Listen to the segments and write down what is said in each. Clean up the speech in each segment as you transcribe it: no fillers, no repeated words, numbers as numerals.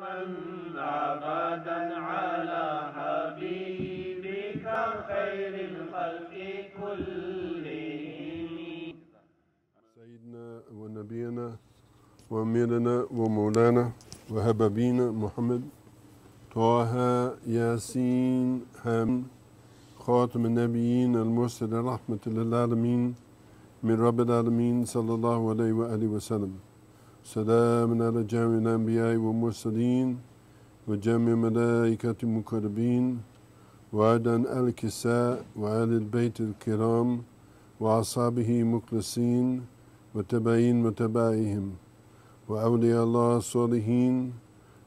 من أبدا على حبيبك خير الخلق كلهم سيدنا ونبينا وأميرنا ومولانا وحبيبنا محمد طه ياسين حامد خاتم النبيين المرسل رحمة للعالمين من رب العالمين صلى الله عليه وآله وسلم. سلام على جميع الأنبياء والمرسلين وجميع ملائكة المقربين وعلى آل الكساء وآل البيت الكرام وأصحابه مخلصين وتابعين وتابعيهم وأولياء الله الصالحين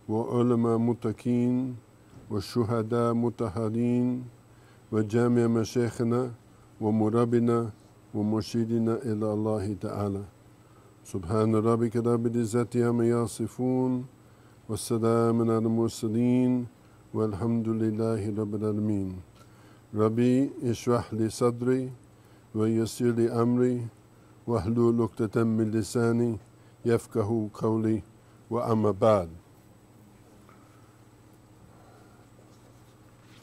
وعلماء متقين والشهداء مطهرين وجميع مشايخنا ومربنا ومرشدنا إلى الله تعالى. سبحان ربك رب العزة عما يصفون والسلام على المرسلين والحمد لله رب العالمين. ربي اشرح لي صدري ويسر لي أمري واحلل عقدة من لساني يفقه قولي وأما بعد.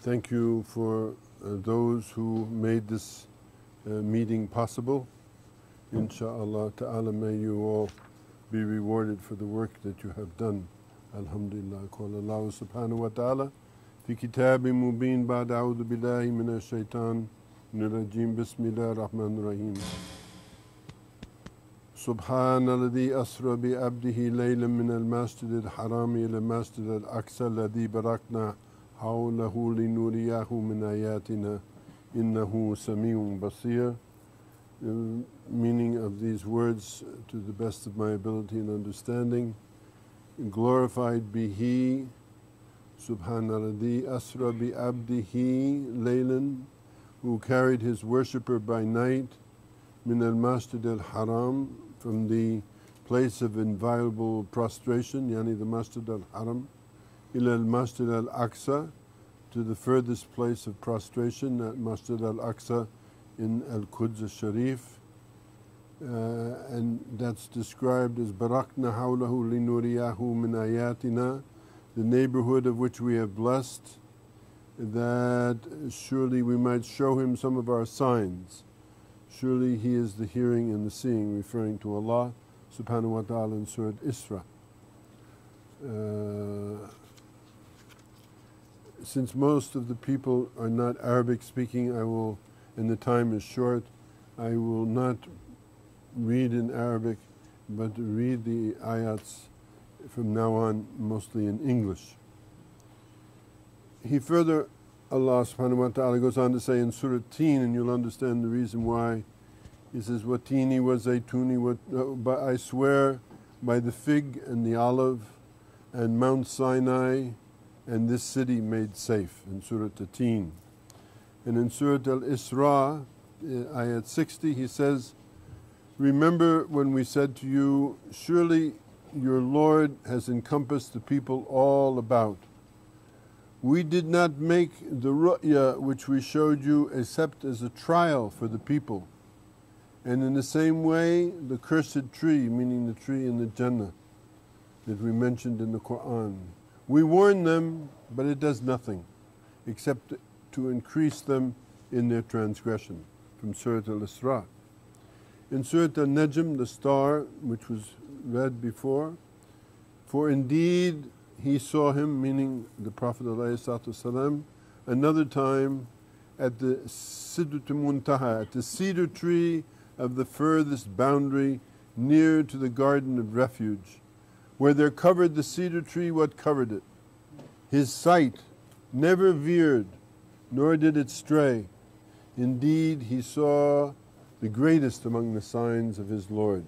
Thank you for those who made this meeting possible. Insha'Allah ta'ala, may you all be rewarded for the work that you have done. Alhamdulillah. Qala Allah subhanahu wa ta'ala fi kitabin mubin ba'd a'udhu billahi minash shaitan rajim. Bismillahir rahmanir rahim. سبحان الذي أسرى بعبده ليلا من المسجد الحرام إلى المسجد الأقصى الذي باركنا حوله لنريه من آياتنا إنه سميع بصير. The meaning of these words to the best of my ability and understanding. Glorified be He, Subhanalladhi Asra bi Abdihi Laylan, who carried His worshipper by night, min al-Masjid al-Haram, from the place of inviolable prostration, yani the Masjid al-Haram, ila al-Masjid al-Aqsa, to the furthest place of prostration, at Masjid al-Aqsa in Al-Quds al-Sharif, and that's described as Barakna hawlahu linuriyahu min ayatina, the neighborhood of which we have blessed, that surely we might show him some of our signs. Surely he is the hearing and the seeing, referring to Allah subhanahu wa ta'ala in Surah Al-Isra. Since most of the people are not Arabic speaking, I will, and the time is short, I will not read in Arabic, but read the ayats from now on mostly in English. He further, Allah subhanahu wa ta'ala goes on to say in Surah Teen, and you'll understand the reason why. He says, Watini wa zaytuni, but I swear by the fig and the olive and Mount Sinai and this city made safe, in Surah Teen. And in Surah Al-Isra, ayat 60, he says, remember when we said to you, surely your Lord has encompassed the people all about. We did not make the ru'ya which we showed you except as a trial for the people. And in the same way, the cursed tree, meaning the tree in the Jannah that we mentioned in the Qur'an. We warn them, but it does nothing except to increase them in their transgression, from Surah Al-Isra. In Surah Al-Najm, the star, which was read before, for indeed he saw him, meaning the Prophet ﷺ, another time at the Sidratul Muntaha, at the cedar tree of the furthest boundary near to the garden of refuge, where there covered the cedar tree what covered it. His sight never veered, nor did it stray. Indeed, he saw the greatest among the signs of his Lord,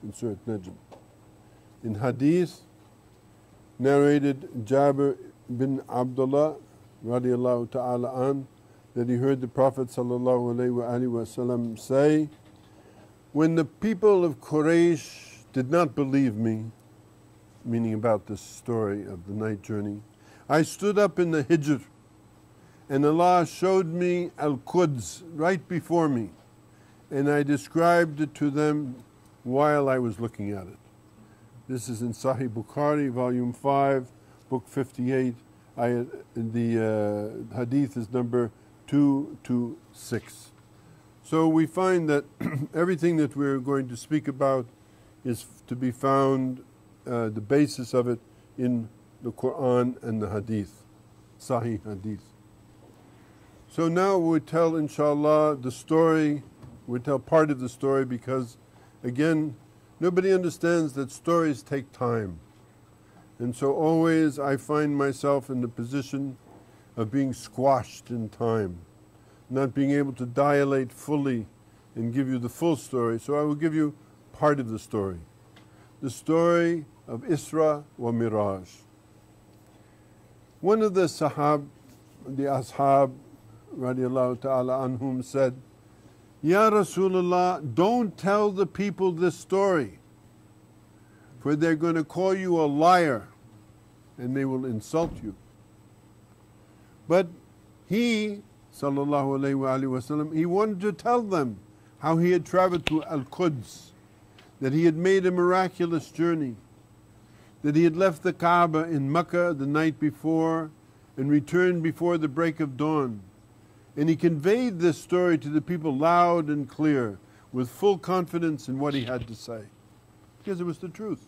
in Surah Najm. In Hadith, narrated Jabir bin Abdullah radiallahu ta'ala an, that he heard the Prophet sallallahu alayhi wa sallam say, when the people of Quraysh did not believe me, meaning about this story of the night journey, I stood up in the Hijr and Allah showed me Al-Quds right before me, and I described it to them while I was looking at it. This is in Sahih Bukhari, volume 5, book 58, the hadith is number 226. So we find that everything that we're going to speak about is to be found, the basis of it, in the Quran and the hadith, Sahih hadith. So now we tell, inshallah, the story, we tell part of the story because, again, nobody understands that stories take time. And so always I find myself in the position of being squashed in time, not being able to dilate fully and give you the full story. So I will give you part of the story of Isra wa Miraj. One of the ashab, radiallahu ta'ala anhum, said, Ya Rasulullah, don't tell the people this story, for they're going to call you a liar and they will insult you. But he, sallallahu alayhi wa sallam, he wanted to tell them how he had traveled to Al-Quds, that he had made a miraculous journey, that he had left the Kaaba in Mecca the night before and returned before the break of dawn. And he conveyed this story to the people loud and clear, with full confidence in what he had to say, because it was the truth.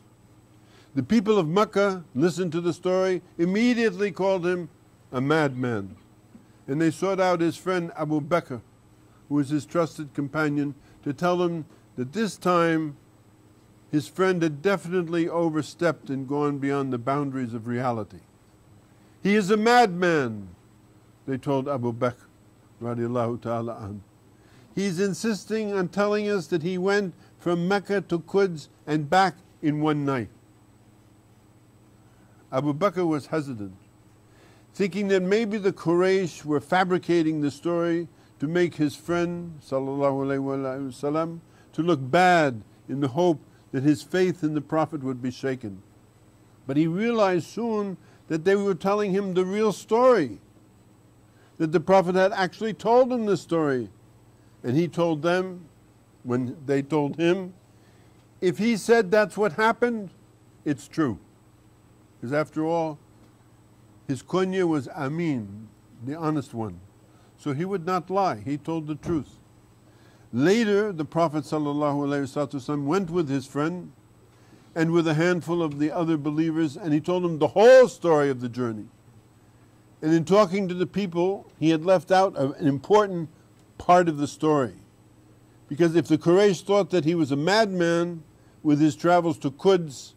The people of Mecca listened to the story, immediately called him a madman, and they sought out his friend Abu Bakr, who was his trusted companion, to tell him that this time his friend had definitely overstepped and gone beyond the boundaries of reality. He is a madman, they told Abu Bakr radiallahu ta'ala an. He's insisting on telling us that he went from Mecca to Quds and back in one night. Abu Bakr was hesitant, thinking that maybe the Quraysh were fabricating the story to make his friend, sallallahu alayhi wa sallam, to look bad, in the hope that his faith in the Prophet would be shaken. But he realized soon that they were telling him the real story, that the Prophet had actually told him the story. And he told them, when they told him, if he said that's what happened, it's true. Because after all, his kunya was Amin, the honest one. So he would not lie, he told the truth. Later, the Prophet ﷺ went with his friend and with a handful of the other believers, and he told them the whole story of the journey. And in talking to the people, he had left out an important part of the story. Because if the Quraysh thought that he was a madman with his travels to Quds,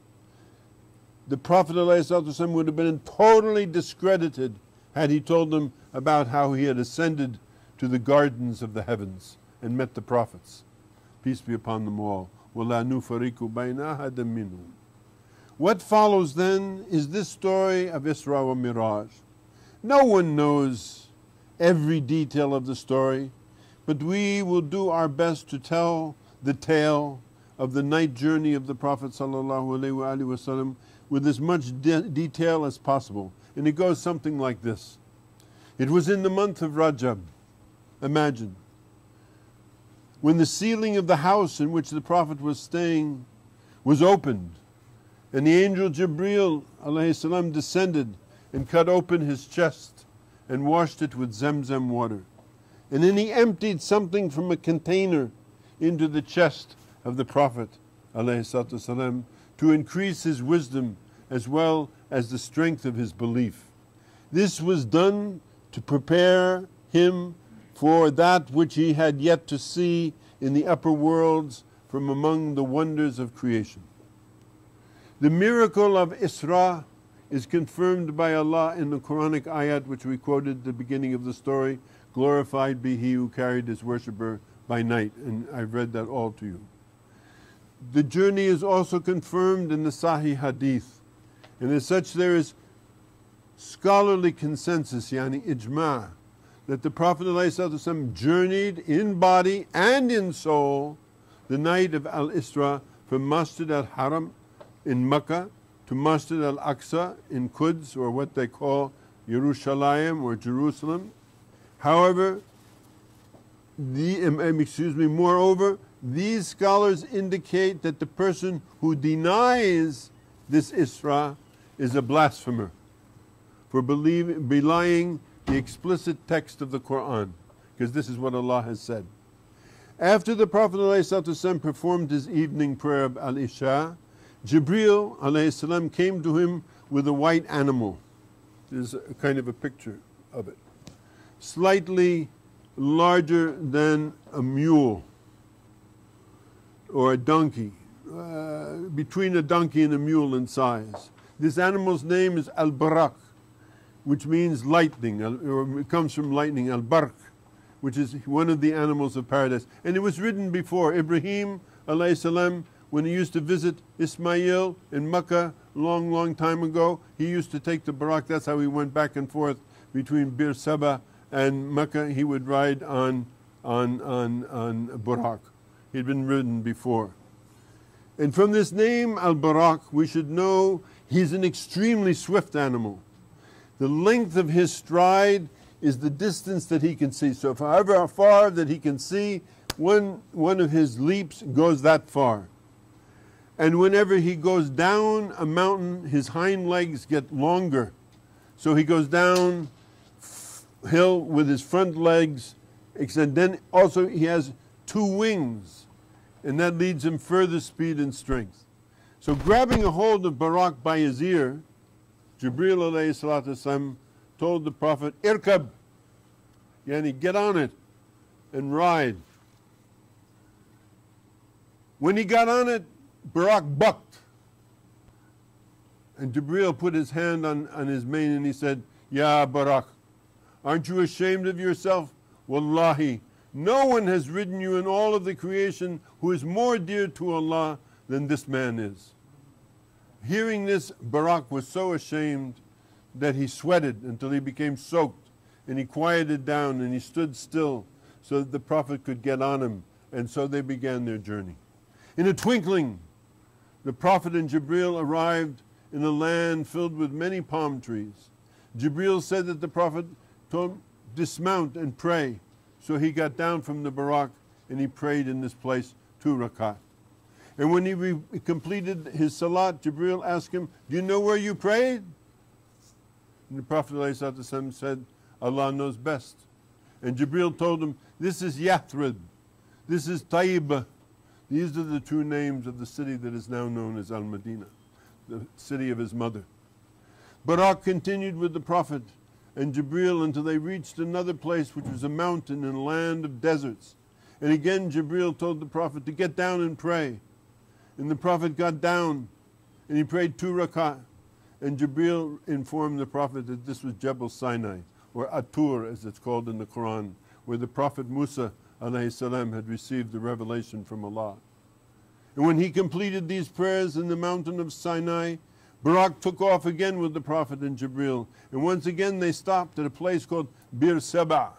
the Prophet ﷺ would have been totally discredited had he told them about how he had ascended to the gardens of the heavens and met the prophets, peace be upon them all. وَلَا نُفَرِّقُ بَيْنَ أَحَدٍ مِّنْهُمْ. What follows then is this story of Isra wa Miraj. No one knows every detail of the story, but we will do our best to tell the tale of the night journey of the Prophet ﷺ with as much detail as possible. And it goes something like this. It was in the month of Rajab, imagine, when the ceiling of the house in which the Prophet was staying was opened, and the angel Jibreel alayhi salam descended and cut open his chest and washed it with Zamzam water. And then he emptied something from a container into the chest of the Prophet alayhi salam to increase his wisdom as well as the strength of his belief. This was done to prepare him for that which he had yet to see in the upper worlds from among the wonders of creation. The miracle of Isra is confirmed by Allah in the Quranic ayat which we quoted at the beginning of the story, glorified be he who carried his worshipper by night, and I've read that all to you. The journey is also confirmed in the Sahih Hadith, and as such there is scholarly consensus, yani ijma', that the Prophet ﷺ journeyed in body and in soul the night of Al-Isra from Masjid al-Haram in Mecca to Masjid al-Aqsa in Quds, or what they call Yerushalayim or Jerusalem. However, moreover, these scholars indicate that the person who denies this Isra is a blasphemer, for belying the explicit text of the Quran, because this is what Allah has said. After the Prophet ﷺ performed his evening prayer of Al-Isra, Jibreel ﷺ came to him with a white animal. There's a kind of a picture of it. Slightly larger than a mule or a donkey, between a donkey and a mule in size. This animal's name is Al-Buraq, which means lightning, or it comes from lightning, Al-Barq, which is one of the animals of paradise. And it was written before. Ibrahim alayhi salam, when he used to visit Ismail in Mecca long time ago, he used to take the Buraq. That's how he went back and forth between Bir Saba and Mecca. He would ride on Buraq. He'd been ridden before. And from this name, Al-Buraq, we should know he's an extremely swift animal. The length of his stride is the distance that he can see. So however far that he can see, one of his leaps goes that far. And whenever he goes down a mountain, his hind legs get longer. So he goes down hill with his front legs, and then also he has two wings, and that leads him further speed and strength. So grabbing a hold of Buraq by his ear, Jibreel alayhi salatu wasalam told the Prophet, Irkab, yani get on it and ride. When he got on it, Buraq bucked. And Jibreel put his hand on his mane and he said, Ya Buraq, aren't you ashamed of yourself? Wallahi, no one has ridden you in all of the creation who is more dear to Allah than this man is. Hearing this, Buraq was so ashamed that he sweated until he became soaked, and he quieted down and he stood still so that the Prophet could get on him, and so they began their journey. In a twinkling, the Prophet and Jibreel arrived in a land filled with many palm trees. Jibreel said that the Prophet told him, dismount and pray. So he got down from the Buraq and he prayed in this place 2 rakat. And when he completed his salat, Jibreel asked him, do you know where you prayed? And the Prophet ﷺ said, Allah knows best. And Jibreel told him, this is Yathrib, this is Tayyibah. These are the 2 names of the city that is now known as Al-Madinah, the city of his mother. Buraq continued with the Prophet and Jibreel until they reached another place which was a mountain in a land of deserts. And again Jibreel told the Prophet to get down and pray. And the Prophet got down and he prayed 2 rakat. And Jibreel informed the Prophet that this was Jabal Sinai, or At-Tur as it's called in the Quran, where the Prophet Musa alayhi salam had received the revelation from Allah. And when he completed these prayers in the mountain of Sinai, Buraq took off again with the Prophet and Jibreel. And once again they stopped at a place called Bir Saba,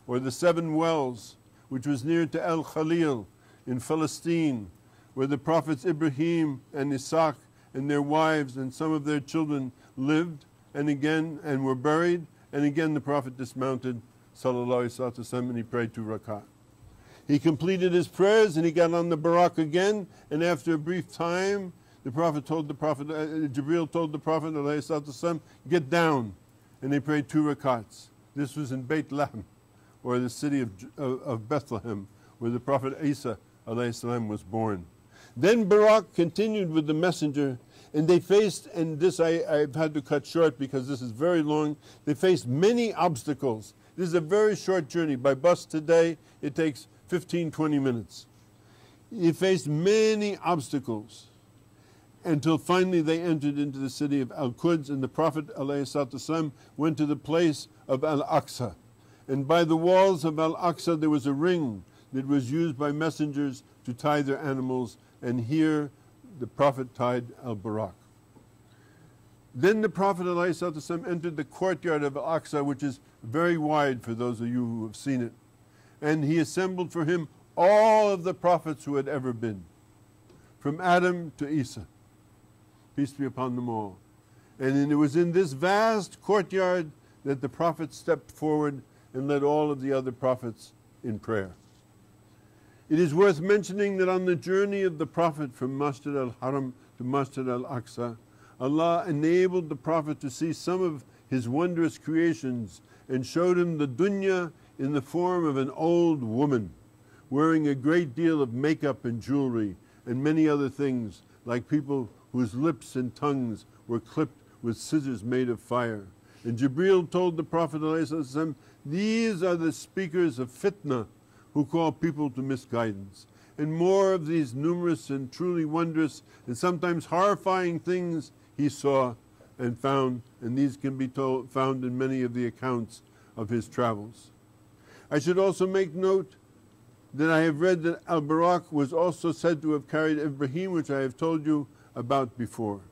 or the 7 wells, which was near to Al-Khalil in Palestine, where the Prophets Ibrahim and Isaac and their wives and some of their children lived and were buried. And again the Prophet dismounted, sallallahu alayhi wasallam, and he prayed 2 rakat. He completed his prayers and he got on the Buraq again, and after a brief time the Prophet told the Prophet, Jibreel told the Prophet ﷺ, get down, and they prayed 2 rakats. This was in Beit Lahm, or the city of Bethlehem, where the Prophet Isa ﷺ was born. Then Buraq continued with the messenger, and they faced, and this I've had to cut short because this is very long, they faced many obstacles. This is a very short journey. By bus today it takes 15-20 minutes. He faced many obstacles until finally they entered into the city of Al-Quds, and the Prophet ﷺ went to the place of Al-Aqsa. And by the walls of Al-Aqsa there was a ring that was used by messengers to tie their animals, and here the Prophet tied Al-Buraq. Then the Prophet ﷺ entered the courtyard of Al-Aqsa, which is very wide for those of you who have seen it. And he assembled for him all of the prophets who had ever been, from Adam to Isa, peace be upon them all. And it was in this vast courtyard that the Prophet stepped forward and led all of the other prophets in prayer. It is worth mentioning that on the journey of the Prophet from Masjid al-Haram to Masjid al-Aqsa, Allah enabled the Prophet to see some of his wondrous creations and showed him the dunya in the form of an old woman, wearing a great deal of makeup and jewelry and many other things, like people whose lips and tongues were clipped with scissors made of fire. And Jibreel told the Prophet ﷺ, these are the speakers of fitna who call people to misguidance. And more of these numerous and truly wondrous and sometimes horrifying things he saw and found, and these can be found in many of the accounts of his travels. I should also make note that I have read that Al-Buraq was also said to have carried Ibrahim, which I have told you about before.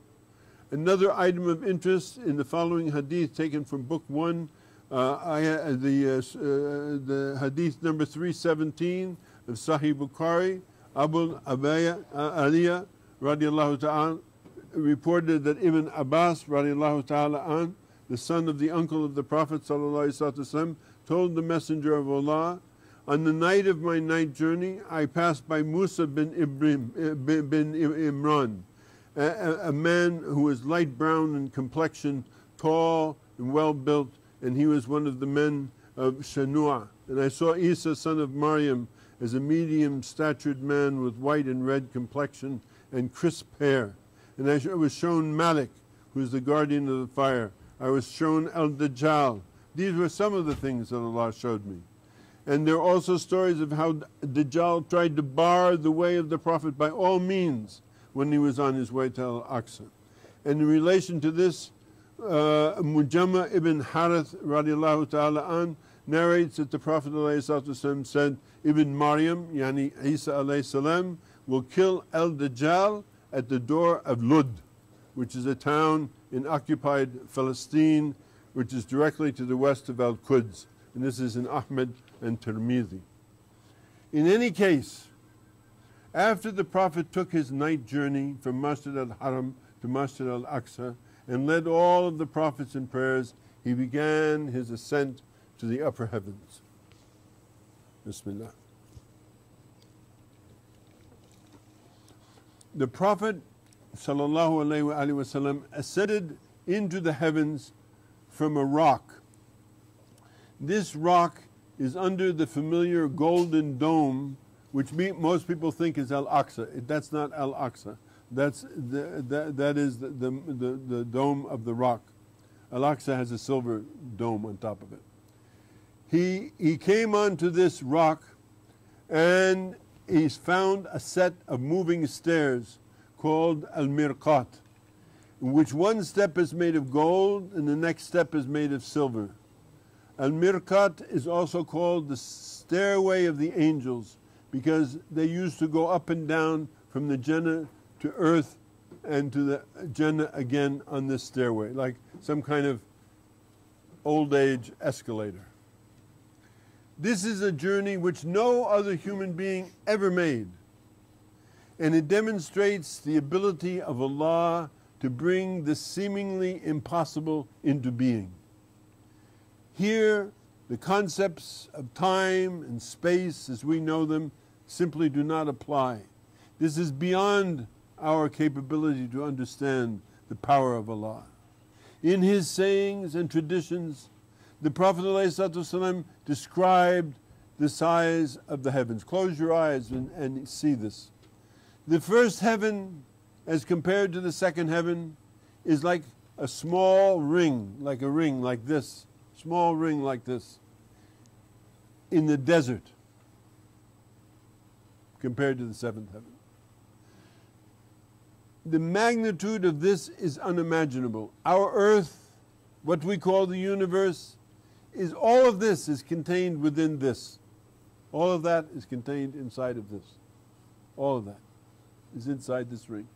Another item of interest in the following hadith taken from book 1, the hadith number 317 of Sahih Bukhari, Abu Aliyah radiallahu ta'ala reported that Ibn Abbas radiallahu ta'ala an, the son of the uncle of the Prophet sallallahu alayhi wasallam, told the Messenger of Allah, on the night of my night journey, I passed by Musa bin Imran, a man who was light brown in complexion, tall and well built, and he was one of the men of Shanua. And I saw Isa, son of Maryam, as a medium-statured man with white and red complexion and crisp hair. And I was shown Malik, who is the guardian of the fire. I was shown Al-Dajjal. These were some of the things that Allah showed me. And there are also stories of how Dajjal tried to bar the way of the Prophet by all means when he was on his way to Al-Aqsa. And in relation to this, Mujamma ibn Harith radiallahu ta'ala an narrates that the Prophet ﷺ said, Ibn Maryam, yani Isa alayhi salam, will kill Al-Dajjal at the door of Lud, which is a town in occupied Palestine, which is directly to the west of Al-Quds. And this is in Ahmed and Tirmidhi. In any case, after the Prophet took his night journey from Masjid al-Haram to Masjid al-Aqsa and led all of the prophets in prayers, he began his ascent to the upper heavens. Bismillah. The Prophet sallallahu alayhi wasallam ascended into the heavens from a rock. This rock is under the familiar golden dome, which most people think is Al-Aqsa. That's not Al-Aqsa. That is the dome of the rock. Al-Aqsa has a silver dome on top of it. He came onto this rock and he's found a set of moving stairs called Al-Mirqat, in which one step is made of gold and the next step is made of silver. Al-Mirqat is also called the stairway of the angels because they used to go up and down from the Jannah to earth and to the Jannah again on this stairway, like some kind of old age escalator. This is a journey which no other human being ever made, and it demonstrates the ability of Allah to bring the seemingly impossible into being. Here, the concepts of time and space as we know them simply do not apply. This is beyond our capability to understand the power of Allah. In his sayings and traditions, the Prophet ﷺ described the size of the heavens. Close your eyes and see this. The first heaven, as compared to the second heaven, is like a small ring, like a ring like this, small ring like this, in the desert, compared to the seventh heaven. The magnitude of this is unimaginable. Our earth, what we call the universe, is all of this is contained within this. All of that is contained inside of this. All of that is inside this ring.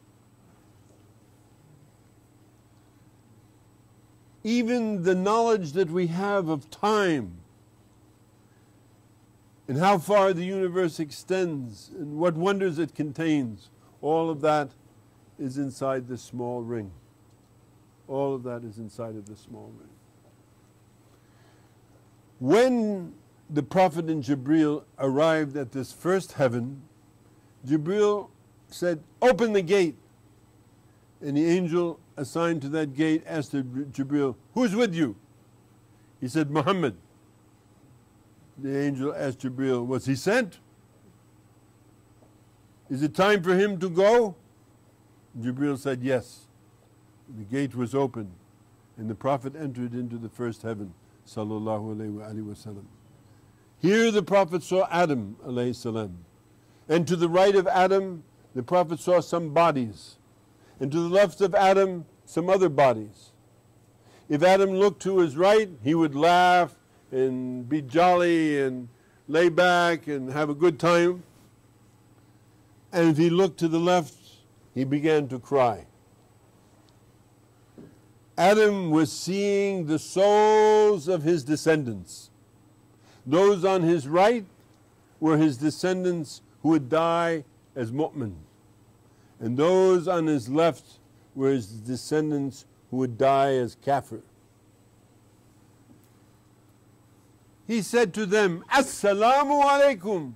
Even the knowledge that we have of time and how far the universe extends and what wonders it contains, all of that is inside this small ring. All of that is inside of this small ring. When the Prophet and Jibreel arrived at this first heaven, Jibreel said, "Open the gate." And the angel assigned to that gate asked Jibril, "Who's with you?" He said, "Muhammad." The angel asked Jibril, "Was he sent? Is it time for him to go?" Jibril said, "Yes." The gate was opened and the Prophet entered into the first heaven, sallallahu alayhi wa sallam. Here the Prophet saw Adam alayhi salam, and to the right of Adam the Prophet saw some bodies, and to the left of Adam some other bodies. If Adam looked to his right, he would laugh and be jolly and lay back and have a good time. And if he looked to the left, he began to cry. Adam was seeing the souls of his descendants. Those on his right were his descendants who would die as mu'min, and those on his left were his descendants who would die as kafir. He said to them, "Assalamu alaykum."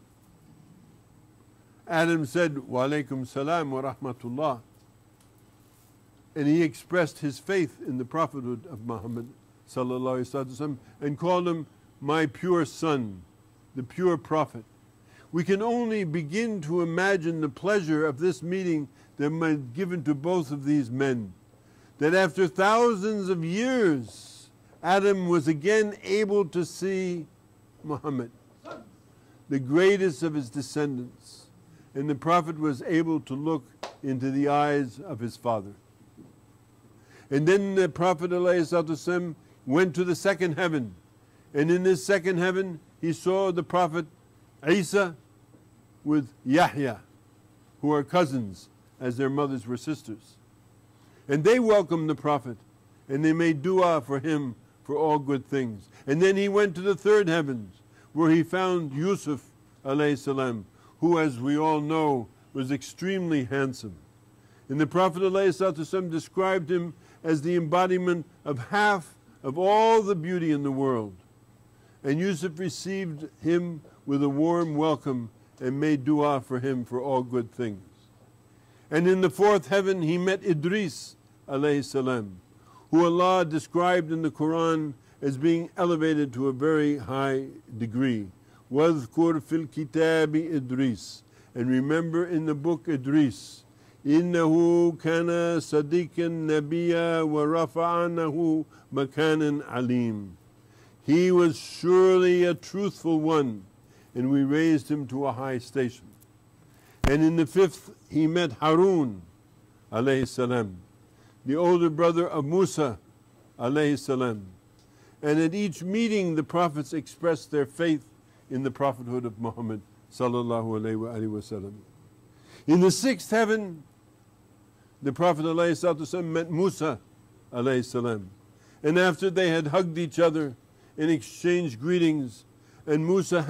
Adam said, "Wa alaykum salam wa rahmatullah." And he expressed his faith in the prophethood of Muhammad sallallahu alaihi wasallam and called him my pure son, the pure prophet. We can only begin to imagine the pleasure of this meeting that was given to both of these men, that after thousands of years Adam was again able to see Muhammad, the greatest of his descendants, and the Prophet was able to look into the eyes of his father. And then the Prophet ﷺ went to the second heaven, and in this second heaven he saw the Prophet Isa with Yahya, who are cousins as their mothers were sisters. And they welcomed the Prophet and they made dua for him for all good things. And then he went to the third heavens where he found Yusuf alayhi salam, who, as we all know, was extremely handsome. And the Prophet ﷺ described him as the embodiment of half of all the beauty in the world. And Yusuf received him with a warm welcome and made dua for him for all good things. And in the fourth heaven he met Idris alayhi salam, who Allah described in the Quran as being elevated to a very high degree. وَاذْكُرْ فِي الْكِتَابِ إِدْرِيسَ. And remember in the book Idris, إِنَّهُ كَانَ صَدِيقًا نَبِيًّا وَرَفَعْنَهُ مَكَانًا عَلِيمًا. He was surely a truthful one, and we raised him to a high station. And in the fifth he met Harun alayhi salam, the older brother of Musa alayhi salam. And at each meeting the prophets expressed their faith in the prophethood of Muhammad sallallahu alayhi wa sallam. In the sixth heaven the Prophet ﷺ met Musa alayhi salam, and after they had hugged each other and exchanged greetings, and Musa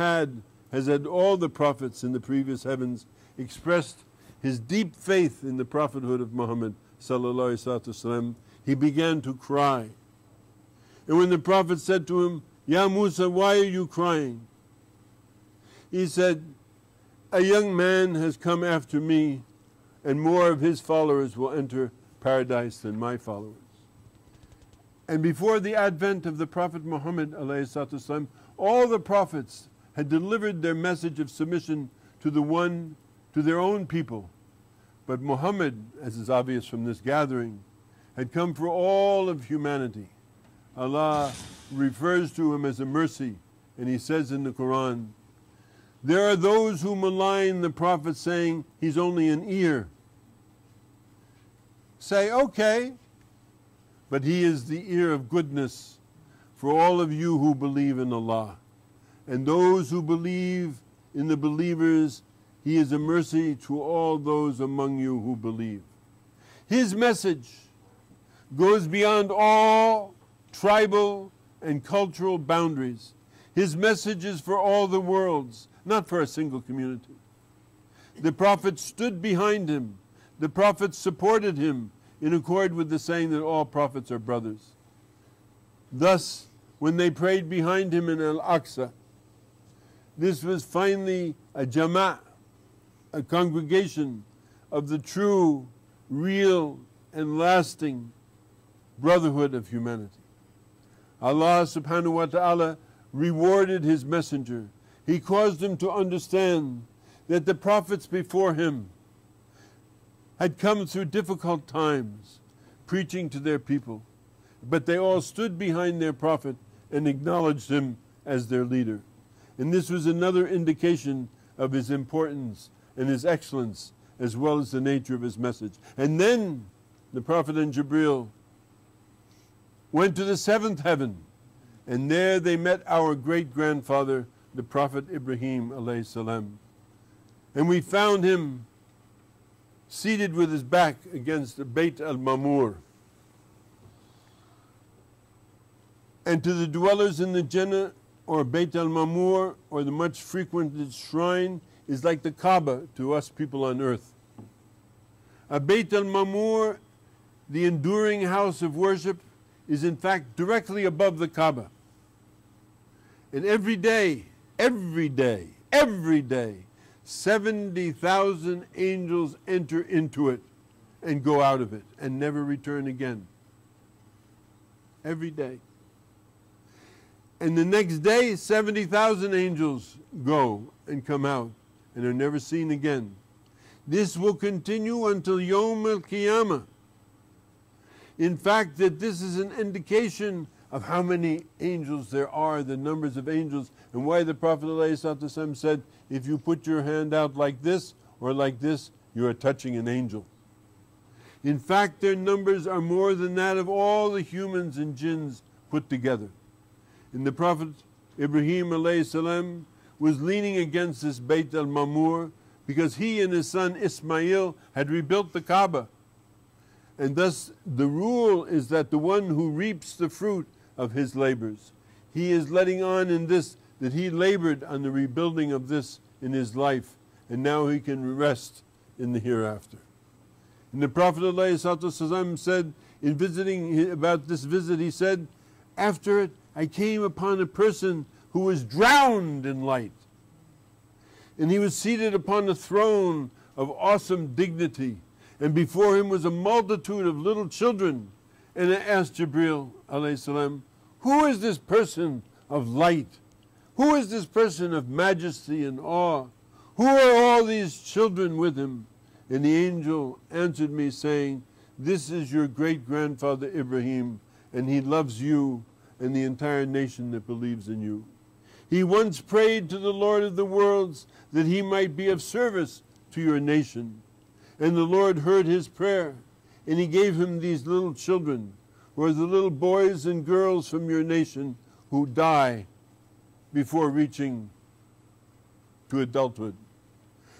has had all the prophets in the previous heavens expressed his deep faith in the prophethood of Muhammad sallallahu alaihi wasallam, he began to cry. And when the Prophet said to him, "Ya Musa, why are you crying?" He said, "A young man has come after me, and more of his followers will enter paradise than my followers." And before the advent of the Prophet Muhammad ﷺ, all the prophets had delivered their message of submission to their own people. But Muhammad, as is obvious from this gathering, had come for all of humanity. Allah refers to him as a mercy, and he says in the Quran, "There are those who malign the Prophet saying he's only an ear." Say, okay, but he is the ear of goodness for all of you who believe in Allah. And those who believe in the believers, he is a mercy to all those among you who believe. His message goes beyond all tribal and cultural boundaries. His message is for all the worlds, not for a single community. The Prophet stood behind him. The Prophet supported him in accord with the saying that all prophets are brothers. Thus, when they prayed behind him in Al-Aqsa, this was finally a jama'ah, a congregation of the true, real and lasting brotherhood of humanity. Allah subhanahu wa ta'ala rewarded His messenger. He caused him to understand that the prophets before him had come through difficult times preaching to their people, but they all stood behind their prophet and acknowledged him as their leader. And this was another indication of his importance and his excellence, as well as the nature of his message. And then the Prophet and Jibreel went to the seventh heaven, and there they met our great-grandfather, the Prophet Ibrahim alayhi salam. And we found him seated with his back against the Bayt al-Mamur. And to the dwellers in the Jannah, or Bayt al-Mamur, or the much frequented shrine, is like the Kaaba to us people on earth. A Bayt al-Mamur, the enduring house of worship, is in fact directly above the Kaaba. And every day, 70,000 angels enter into it and go out of it and never return again. Every day. And the next day, 70,000 angels go and come out and are never seen again. This will continue until Yawm al-Qiyamah. In fact, that this is an indication of how many angels there are, the numbers of angels, and why the Prophet ﷺ said, if you put your hand out like this or like this, you are touching an angel. In fact, their numbers are more than that of all the humans and jinns put together. And the Prophet Ibrahim ﷺ was leaning against this Bayt al-Mamur because he and his son Ismail had rebuilt the Kaaba. And thus the rule is that the one who reaps the fruit of his labors, he is letting on in this that he labored on the rebuilding of this in his life, and now he can rest in the hereafter. And the Prophet ﷺ said, in visiting about this visit, he said, after it I came upon a person who was drowned in light, and he was seated upon a throne of awesome dignity, and before him was a multitude of little children. And I asked Jibreel alayhi salam, who is this person of light? Who is this person of majesty and awe? Who are all these children with him? And the angel answered me saying, this is your great-grandfather Ibrahim, and he loves you and the entire nation that believes in you. He once prayed to the Lord of the worlds that he might be of service to your nation. And the Lord heard his prayer, and he gave him these little children, who are the little boys and girls from your nation who die before reaching to adulthood.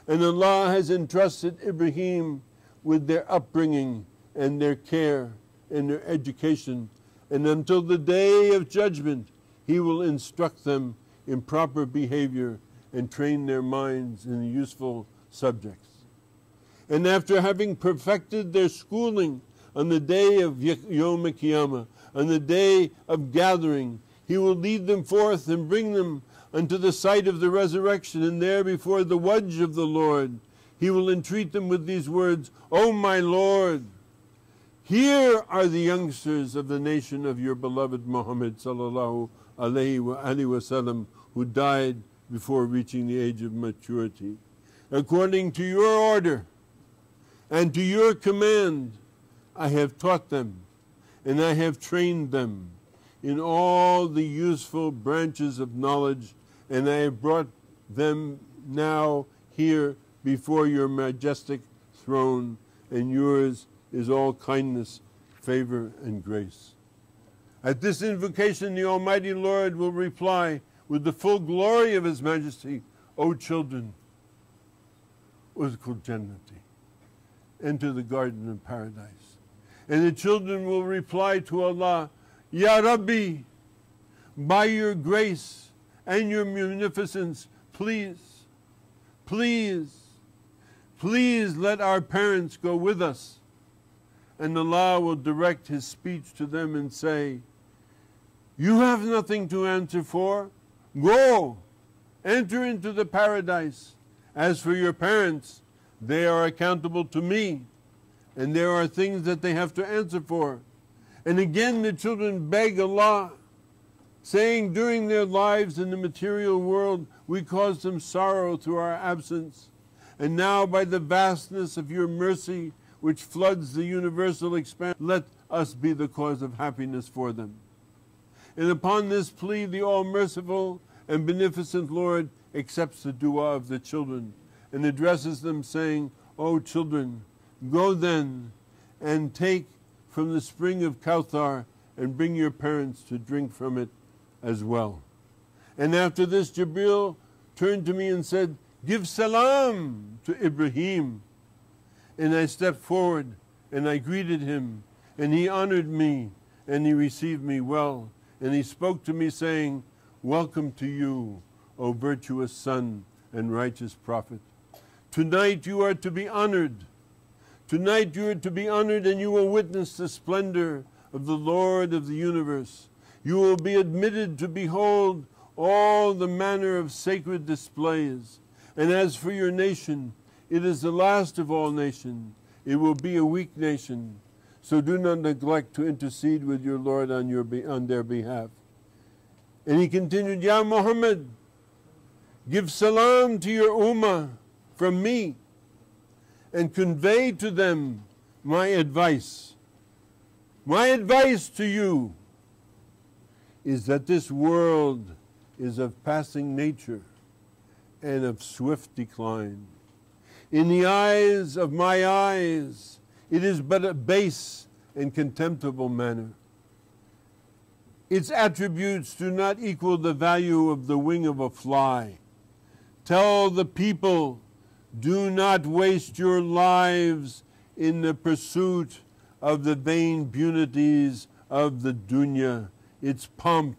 And Allah has entrusted Ibrahim with their upbringing and their care and their education, and until the day of judgment he will instruct them in proper behavior and train their minds in useful subjects. And after having perfected their schooling on the day of Yawm al-Qiyamah, on the day of gathering, he will lead them forth and bring them unto the sight of the resurrection, and there before the Wajh of the Lord he will entreat them with these words, O my Lord, here are the youngsters of the nation of your beloved Muhammad sallallahu alayhi wa sallam, who died before reaching the age of maturity. According to your order and to your command, I have taught them and I have trained them in all the useful branches of knowledge, and I have brought them now here before your majestic throne, and yours is all kindness, favor, and grace. At this invocation, the Almighty Lord will reply with the full glory of His Majesty, O children, Udkhul Jannati, enter the garden of paradise. And the children will reply to Allah, Ya Rabbi, by your grace and your munificence, please, please, please let our parents go with us. And Allah will direct His speech to them and say, you have nothing to answer for. Go, enter into the paradise. As for your parents, they are accountable to me, and there are things that they have to answer for. And again the children beg Allah, saying during their lives in the material world we caused them sorrow through our absence, and now by the vastness of your mercy which floods the universal expanse, let us be the cause of happiness for them. And upon this plea the all-merciful and beneficent Lord accepts the dua of the children and addresses them saying, O children, go then and take from the spring of Kawthar and bring your parents to drink from it as well. And after this Jibreel turned to me and said, give salam to Ibrahim. And I stepped forward and I greeted him, and he honored me and he received me well, and he spoke to me saying, welcome to you, O virtuous son and righteous prophet. Tonight you are to be honored. Tonight you are to be honored, and you will witness the splendor of the Lord of the universe. You will be admitted to behold all the manner of sacred displays. And as for your nation, it is the last of all nations. It will be a weak nation. So do not neglect to intercede with your Lord on their behalf. And he continued, Ya Muhammad, give salam to your ummah from me, and convey to them my advice. My advice to you is that this world is of passing nature and of swift decline. In the eyes of my eyes, it is but a base and contemptible manner. Its attributes do not equal the value of the wing of a fly. Tell the people, do not waste your lives in the pursuit of the vain beauties of the dunya, its pomp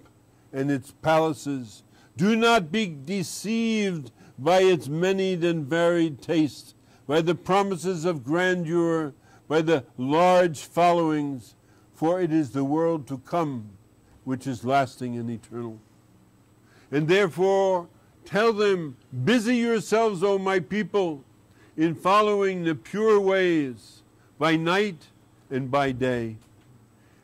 and its palaces. Do not be deceived by its many and varied tastes, by the promises of grandeur, by the large followings, for it is the world to come which is lasting and eternal. And therefore tell them, busy yourselves, O my people, in following the pure ways by night and by day,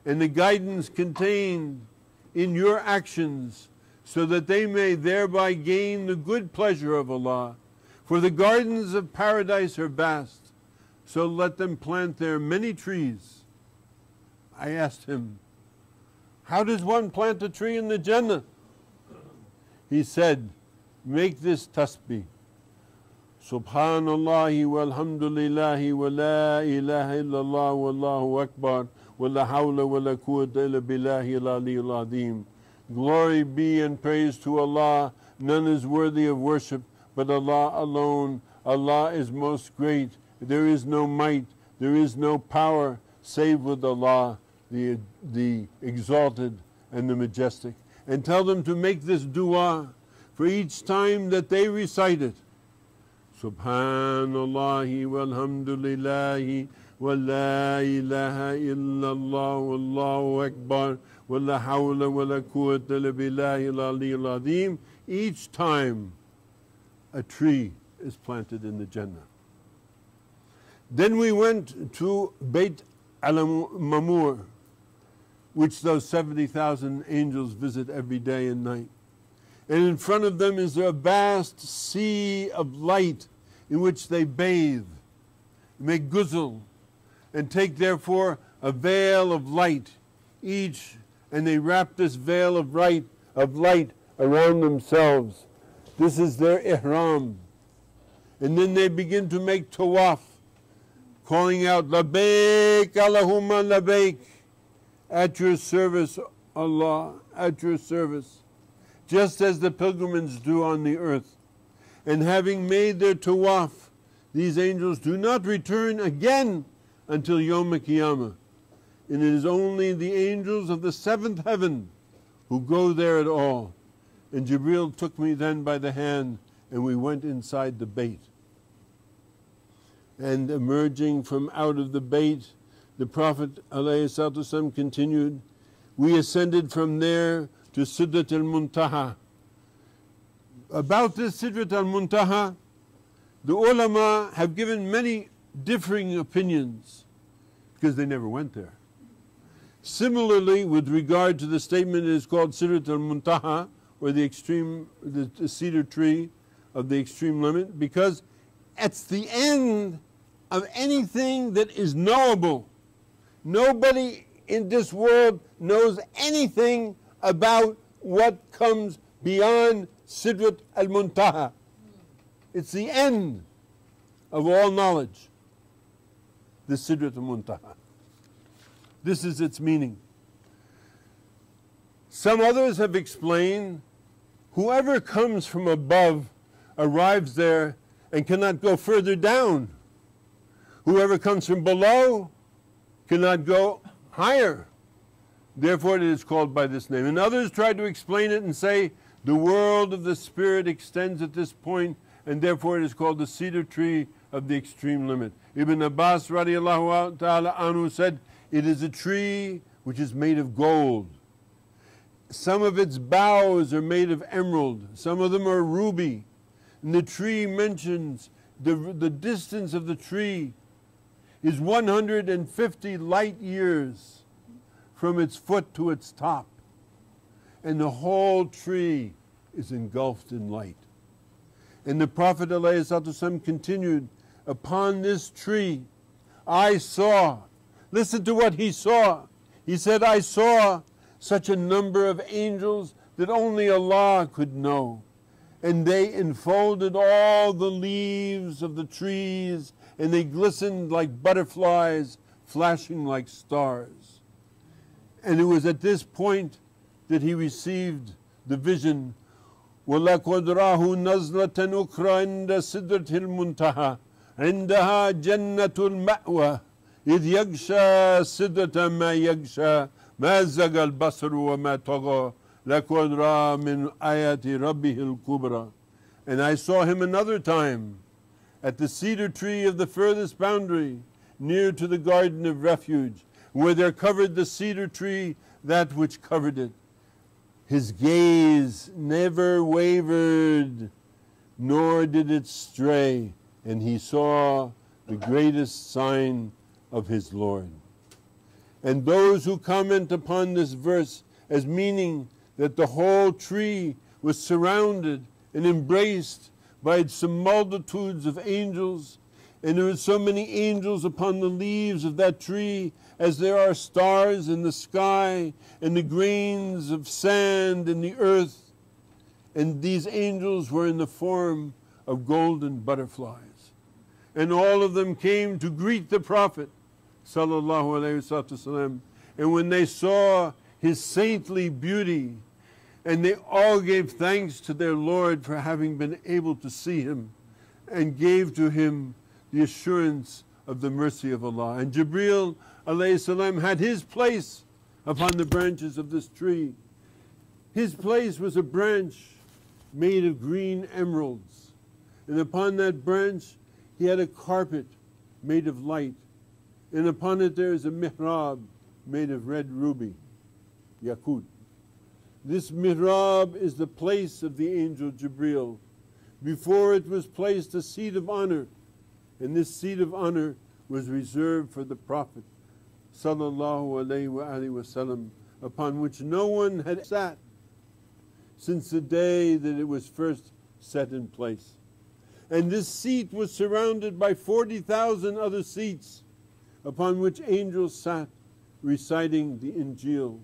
and the guidance contained in your actions, so that they may thereby gain the good pleasure of Allah. For the gardens of paradise are vast, so let them plant there many trees. I asked him, how does one plant a tree in the Jannah? He said, make this tasbih. Subhanallah walhamdulillahi wa la ilaha illallah wallahu akbar wa la hawla wa la quwwata illa billahi al-aliyyil azim. Glory be and praise to Allah. None is worthy of worship but Allah alone. Allah is most great. There is no might, there is no power save with Allah, the exalted and the majestic. And tell them to make this dua for each time that they recite it. Subhanallah walhamdulillahi wa la ilaha illallah wallahu akbar wa la hawla wa la quwwata illa billahi al-aliyyil azim. Each time a tree is planted in the Jannah. Then we went to Bayt al-Mamur, which those 70,000 angels visit every day and night. And in front of them is a vast sea of light in which they bathe, make ghusl, and take therefore a veil of light each, and they wrap this veil of light around themselves. This is their ihram. And then they begin to make tawaf, calling out, Labbaik Allahumma labbaik, at your service, Allah, at your service, just as the pilgrims do on the earth. And having made their tawaf, these angels do not return again until Yom Qiyamah. And it is only the angels of the seventh heaven who go there at all. And Jibreel took me then by the hand, and we went inside the Bayt. And emerging from out of the Bayt, the Prophet ﷺ continued, we ascended from there to Sidratul Muntaha. About this Sidratul Muntaha, the ulama have given many differing opinions. because they never went there. Similarly, with regard to the statement, it is called Sidratul, or the cedar tree of the extreme limit, because it's the end of anything that is knowable. Nobody in this world knows anything about what comes beyond Sidrat al-Muntaha. It's the end of all knowledge, the Sidrat al-Muntaha. This is its meaning. Some others have explained, whoever comes from above arrives there and cannot go further down. Whoever comes from below cannot go higher. Therefore it is called by this name. And others try to explain it and say the world of the spirit extends at this point, and therefore it is called the cedar tree of the extreme limit. Ibn Abbas radiallahu ta'ala anhu said, it is a tree which is made of gold. Some of its boughs are made of emerald, some of them are ruby. And the tree mentions the distance of the tree is 150 light years from its foot to its top. And the whole tree is engulfed in light. And the Prophet ﷺ continued, upon this tree I saw, listen to what he saw. He said, I saw such a number of angels that only Allah could know. And they enfolded all the leaves of the trees, and they glistened like butterflies, flashing like stars. And it was at this point that he received the vision, وَلَقَدْ رَاهُ نَزْلَةً أُخْرَى عِنْدَ سِدْرَةِ الْمُنْتَهَى عِنْدَهَا جَنَّةُ الْمَأْوَى إِذْ يَغْشَى سِدْرَةَ مَا يَغْشَى مَا زَغَى الْبَصَرُ وَمَا طَغَى لَقَدْ رَأَى مِنْ آيَاتِ رَبِّهِ الْكُبْرَى. And I saw him another time at the cedar tree of the furthest boundary, near to the garden of refuge, where there covered the cedar tree that which covered it. His gaze never wavered, nor did it stray, and he saw the greatest sign of his Lord. And those who comment upon this verse as meaning that the whole tree was surrounded and embraced by some multitudes of angels, and there were so many angels upon the leaves of that tree as there are stars in the sky and the grains of sand in the earth, and these angels were in the form of golden butterflies. And all of them came to greet the Prophet sallallahu alayhi wasallam, and when they saw his saintly beauty, and they all gave thanks to their Lord for having been able to see him, and gave to him the assurance of the mercy of Allah. And Jibreel alayhi salam had his place upon the branches of this tree. His place was a branch made of green emeralds, and upon that branch he had a carpet made of light, and upon it there is a mihrab made of red ruby, yakut. This mihrab is the place of the angel Jibreel. Before it was placed a seat of honor, and this seat of honor was reserved for the Prophet sallallahu alayhi wasallam, upon which no one had sat since the day that it was first set in place. And this seat was surrounded by 40,000 other seats, upon which angels sat reciting the Injil.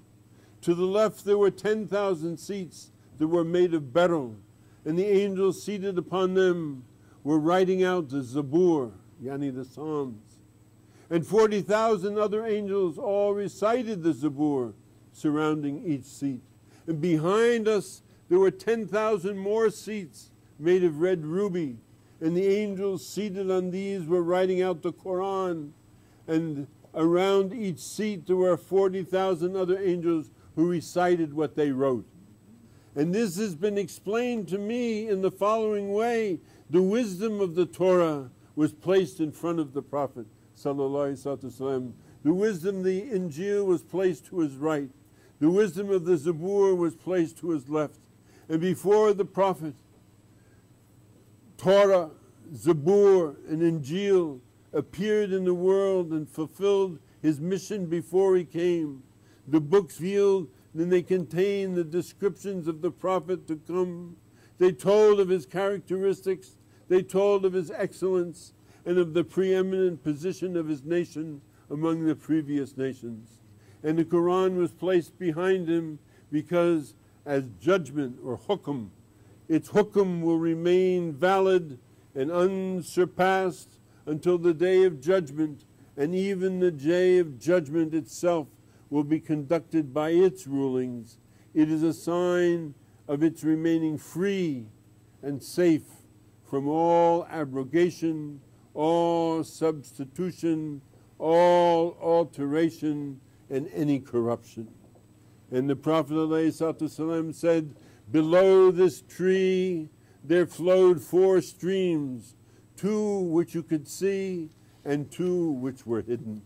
To the left there were 10,000 seats that were made of beryl, and the angels seated upon them were writing out the Zabur, yani the Psalms. And 40,000 other angels all recited the Zabur, surrounding each seat. And behind us there were 10,000 more seats made of red ruby, and the angels seated on these were writing out the Quran. And around each seat there were 40,000 other angels who recited what they wrote. And this has been explained to me in the following way. The wisdom of the Torah was placed in front of the Prophet sallallahu alaihi wasallam. The wisdom of the Injil was placed to his right. The wisdom of the Zabur was placed to his left. And before the Prophet, Torah, Zabur, and Injil appeared in the world and fulfilled his mission before he came. The books revealed, then they contain the descriptions of the Prophet to come. They told of his characteristics, they told of his excellence, and of the preeminent position of his nation among the previous nations. And the Quran was placed behind him because as judgment or hukum, its hukum will remain valid and unsurpassed until the day of judgment, and even the day of judgment itself will be conducted by its rulings. It is a sign of its remaining free and safe from all abrogation, all substitution, all alteration, and any corruption. And the Prophet ﷺ said, below this tree there flowed 4 streams, 2 which you could see and 2 which were hidden.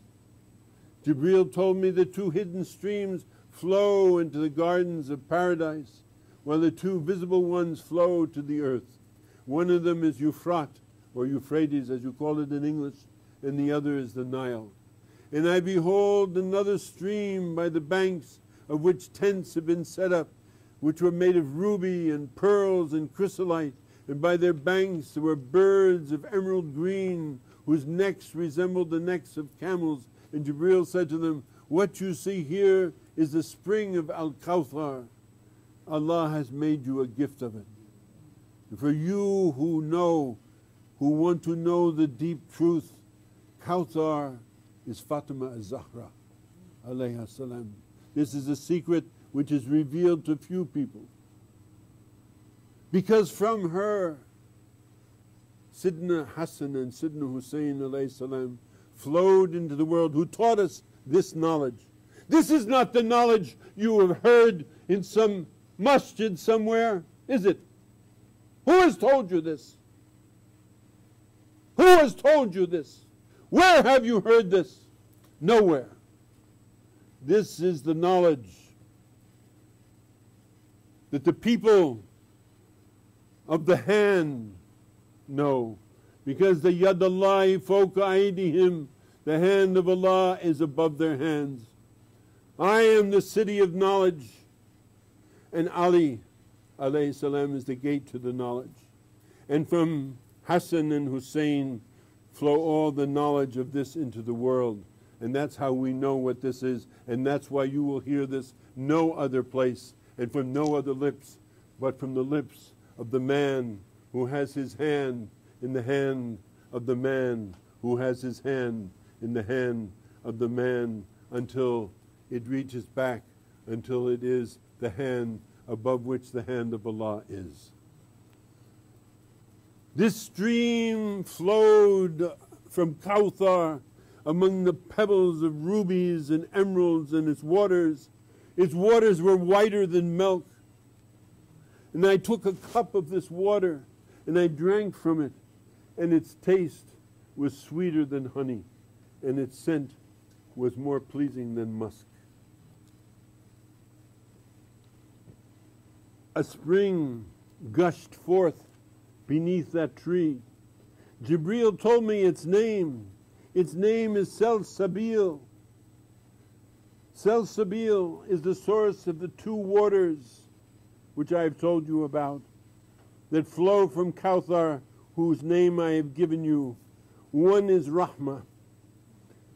Jibreel told me the 2 hidden streams flow into the gardens of paradise, while the 2 visible ones flow to the earth. One of them is Euphrat, or Euphrates as you call it in English, and the other is the Nile. And I behold another stream by the banks of which tents have been set up, which were made of ruby and pearls and chrysolite, and by their banks there were birds of emerald green, whose necks resembled the necks of camels. And Jibreel said to them, what you see here is the spring of Al-Kawthar. Allah has made you a gift of it. For you who know, who want to know the deep truth, Kawthar is Fatima az-Zahra, alayhi salam. This is a secret which is revealed to few people. Because from her, Sidna Hassan and Sidna Hussein alayhi salam flowed into the world, who taught us this knowledge. This is not the knowledge you have heard in some masjid somewhere, is it? Who has told you this? Who has told you this? Where have you heard this? Nowhere. This is the knowledge that the people of the hand know, because the Yadallahi fawqa aydihim, the hand of Allah is above their hands. I am the city of knowledge, and Ali alayhi salam is the gate to the knowledge. And from Hassan and Hussein flow all the knowledge of this into the world. And that's how we know what this is, and that's why you will hear this no other place and from no other lips but from the lips of the man who has his hand in the hand of the man who has his hand in the hand of the man, until it reaches back, until it is the hand above which the hand of Allah is. This stream flowed from Kawthar among the pebbles of rubies and emeralds, and its waters were whiter than milk. And I took a cup of this water and I drank from it, and its taste was sweeter than honey, and its scent was more pleasing than musk. A spring gushed forth beneath that tree. Jibreel told me its name. Its name is Salsabil. Salsabil is the source of the 2 waters which I have told you about, that flow from Kawthar, whose name I have given you. One is Rahmah,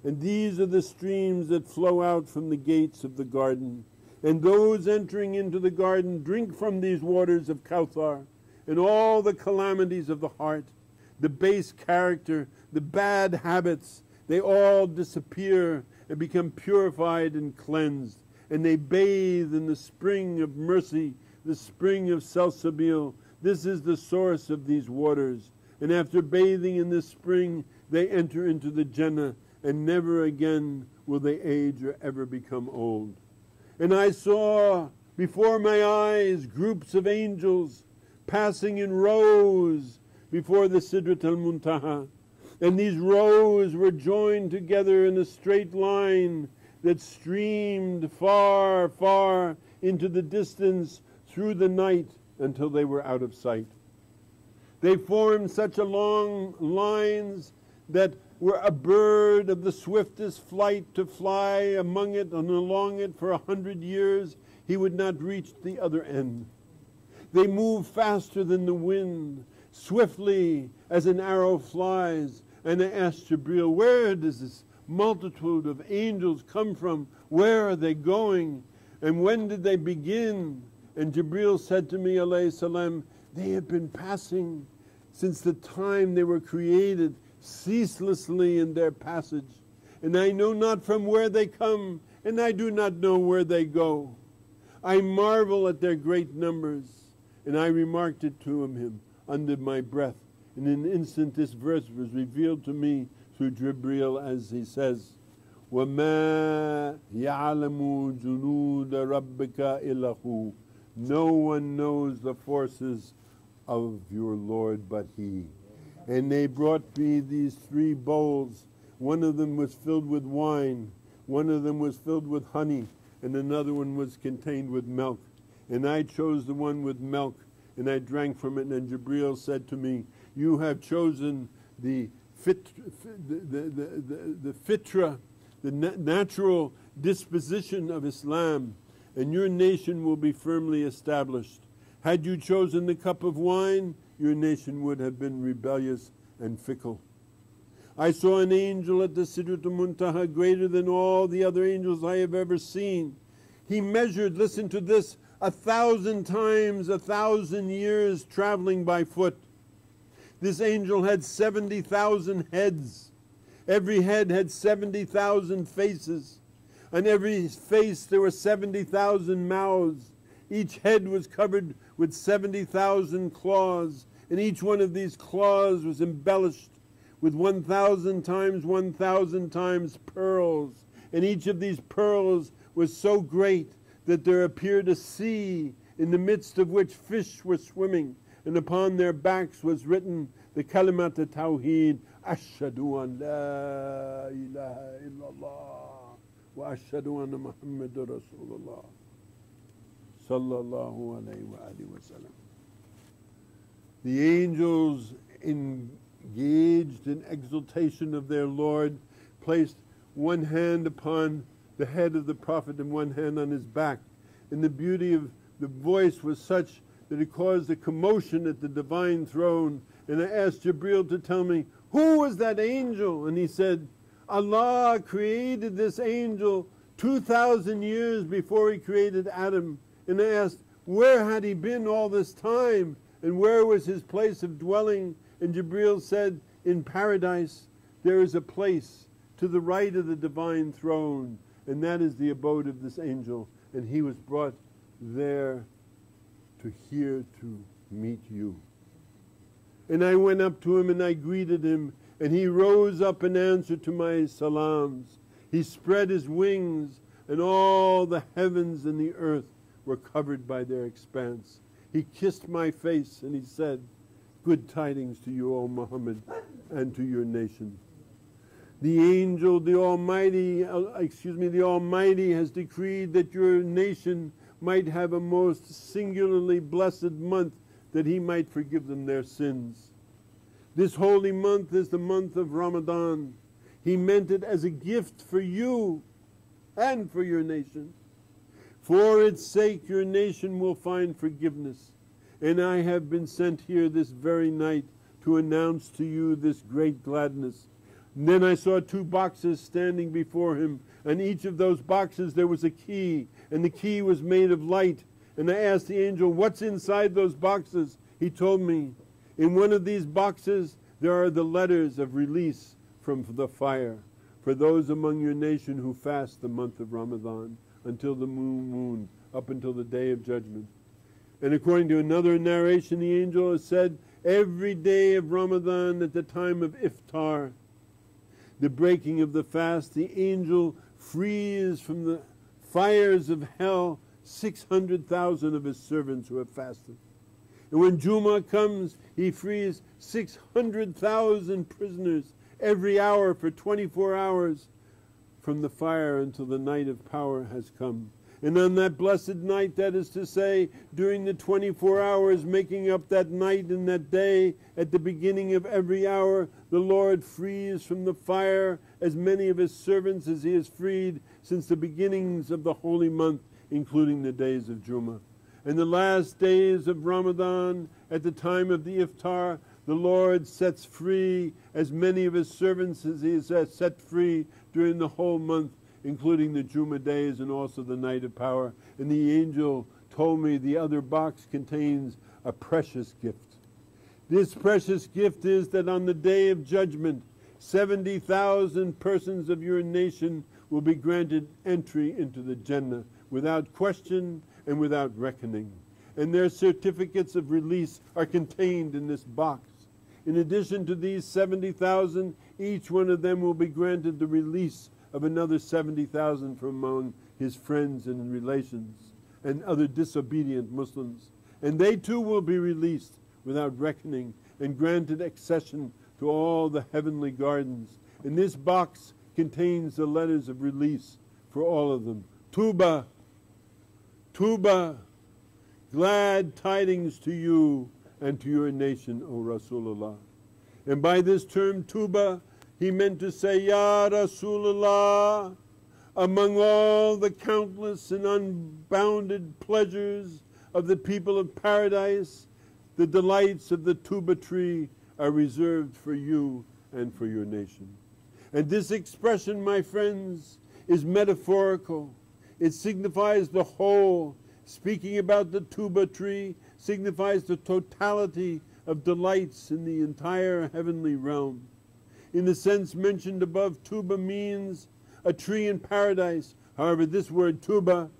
and these are the streams that flow out from the gates of the garden. And those entering into the garden drink from these waters of Kawthar, and all the calamities of the heart, the base character, the bad habits, they all disappear and become purified and cleansed. And they bathe in the spring of mercy, the spring of Salsabil. This is the source of these waters. And after bathing in this spring, they enter into the Jannah, and never again will they age or ever become old. And I saw before my eyes groups of angels passing in rows before the Sidratul Muntaha. And these rows were joined together in a straight line that streamed far, far into the distance through the night until they were out of sight. They formed such a long lines that were a bird of the swiftest flight to fly among it and along it for 100 years, he would not reach the other end. They move faster than the wind, swiftly as an arrow flies. And I asked Jibreel, where does this multitude of angels come from? Where are they going? And when did they begin? And Jibreel said to me, alayhi salam, they have been passing since the time they were created, ceaselessly in their passage. And I know not from where they come, and I do not know where they go. I marvel at their great numbers. And I remarked it to him under my breath. In an instant this verse was revealed to me through Jibreel, as he says, وَمَا يَعْلَمُ جُنُودَ رَبِّكَ إِلَّا هُ. No one knows the forces of your Lord but He. And they brought me these 3 bowls. One of them was filled with wine, one of them was filled with honey, and another one was contained with milk. And I chose the one with milk, and I drank from it. And Jibreel said to me, you have chosen the fitra, the natural disposition of Islam, and your nation will be firmly established. Had you chosen the cup of wine, your nation would have been rebellious and fickle. I saw an angel at the Sidratul Muntaha greater than all the other angels I have ever seen. He measured, listen to this, 1,000 times 1,000 years traveling by foot. This angel had 70,000 heads. Every head had 70,000 faces. On every face there were 70,000 mouths. Each head was covered with 70,000 claws, and each one of these claws was embellished with 1,000 times 1,000 times pearls. And each of these pearls was so great that there appeared a sea in the midst of which fish were swimming, and upon their backs was written the kalimat al-tawheed, ashhadu an la ilaha illallah wa ashhadu anna Muhammadur Rasulullah sallallahu alayhi wa sallam. The angels, engaged in exaltation of their Lord, placed one hand upon the head of the Prophet and one hand on his back. And the beauty of the voice was such that it caused a commotion at the divine throne. And I asked Jibreel to tell me, who was that angel? And he said, Allah created this angel 2,000 years before He created Adam. And I asked, where had he been all this time? And where was his place of dwelling? And Jibreel said, in paradise there is a place to the right of the divine throne, and that is the abode of this angel. And he was brought there to meet you. And I went up to him and I greeted him, and he rose up in answer to my salams. He spread his wings, and all the heavens and the earth were covered by their expanse. He kissed my face and he said, good tidings to you, O Muhammad, and to your nation. The angel, the Almighty has decreed that your nation might have a most singularly blessed month, that He might forgive them their sins. This holy month is the month of Ramadan. He meant it as a gift for you and for your nation. For its sake your nation will find forgiveness. And I have been sent here this very night to announce to you this great gladness. And then I saw 2 boxes standing before him, and each of those boxes there was a key, and the key was made of light. And I asked the angel, what's inside those boxes? He told me, in one of these boxes there are the letters of release from the fire for those among your nation who fast the month of Ramadan until the moon, up until the day of judgment. And according to another narration, the angel has said, every day of Ramadan at the time of iftar, the breaking of the fast, the angel frees from the fires of hell 600,000 of his servants who have fasted. And when Jummah comes, he frees 600,000 prisoners every hour for 24 hours from the fire until the night of power has come. And on that blessed night, that is to say, during the 24 hours making up that night and that day, at the beginning of every hour, the Lord frees from the fire as many of his servants as he has freed since the beginnings of the holy month, including the days of Jummah. And the last days of Ramadan, at the time of the iftar, the Lord sets free as many of his servants as he has set free during the whole month, including the Jummah days and also the night of power. And the angel told me the other box contains a precious gift. This precious gift is that on the day of judgment, 70,000 persons of your nation will be granted entry into the Jannah without question and without reckoning. And their certificates of release are contained in this box. In addition to these 70,000, each one of them will be granted the release of another 70,000 from among his friends and relations and other disobedient Muslims. And they too will be released without reckoning and granted accession to all the heavenly gardens. And this box contains the letters of release for all of them. Tuba, Tuba, glad tidings to you and to your nation, O Rasulullah. And by this term, Tuba, he meant to say, Ya Rasulullah, among all the countless and unbounded pleasures of the people of paradise, the delights of the Tuba tree are reserved for you and for your nation. And this expression, my friends, is metaphorical. It signifies the whole. Speaking about the Tuba tree signifies the totality of delights in the entire heavenly realm. In the sense mentioned above, Tuba means a tree in paradise. However, this word Tuba,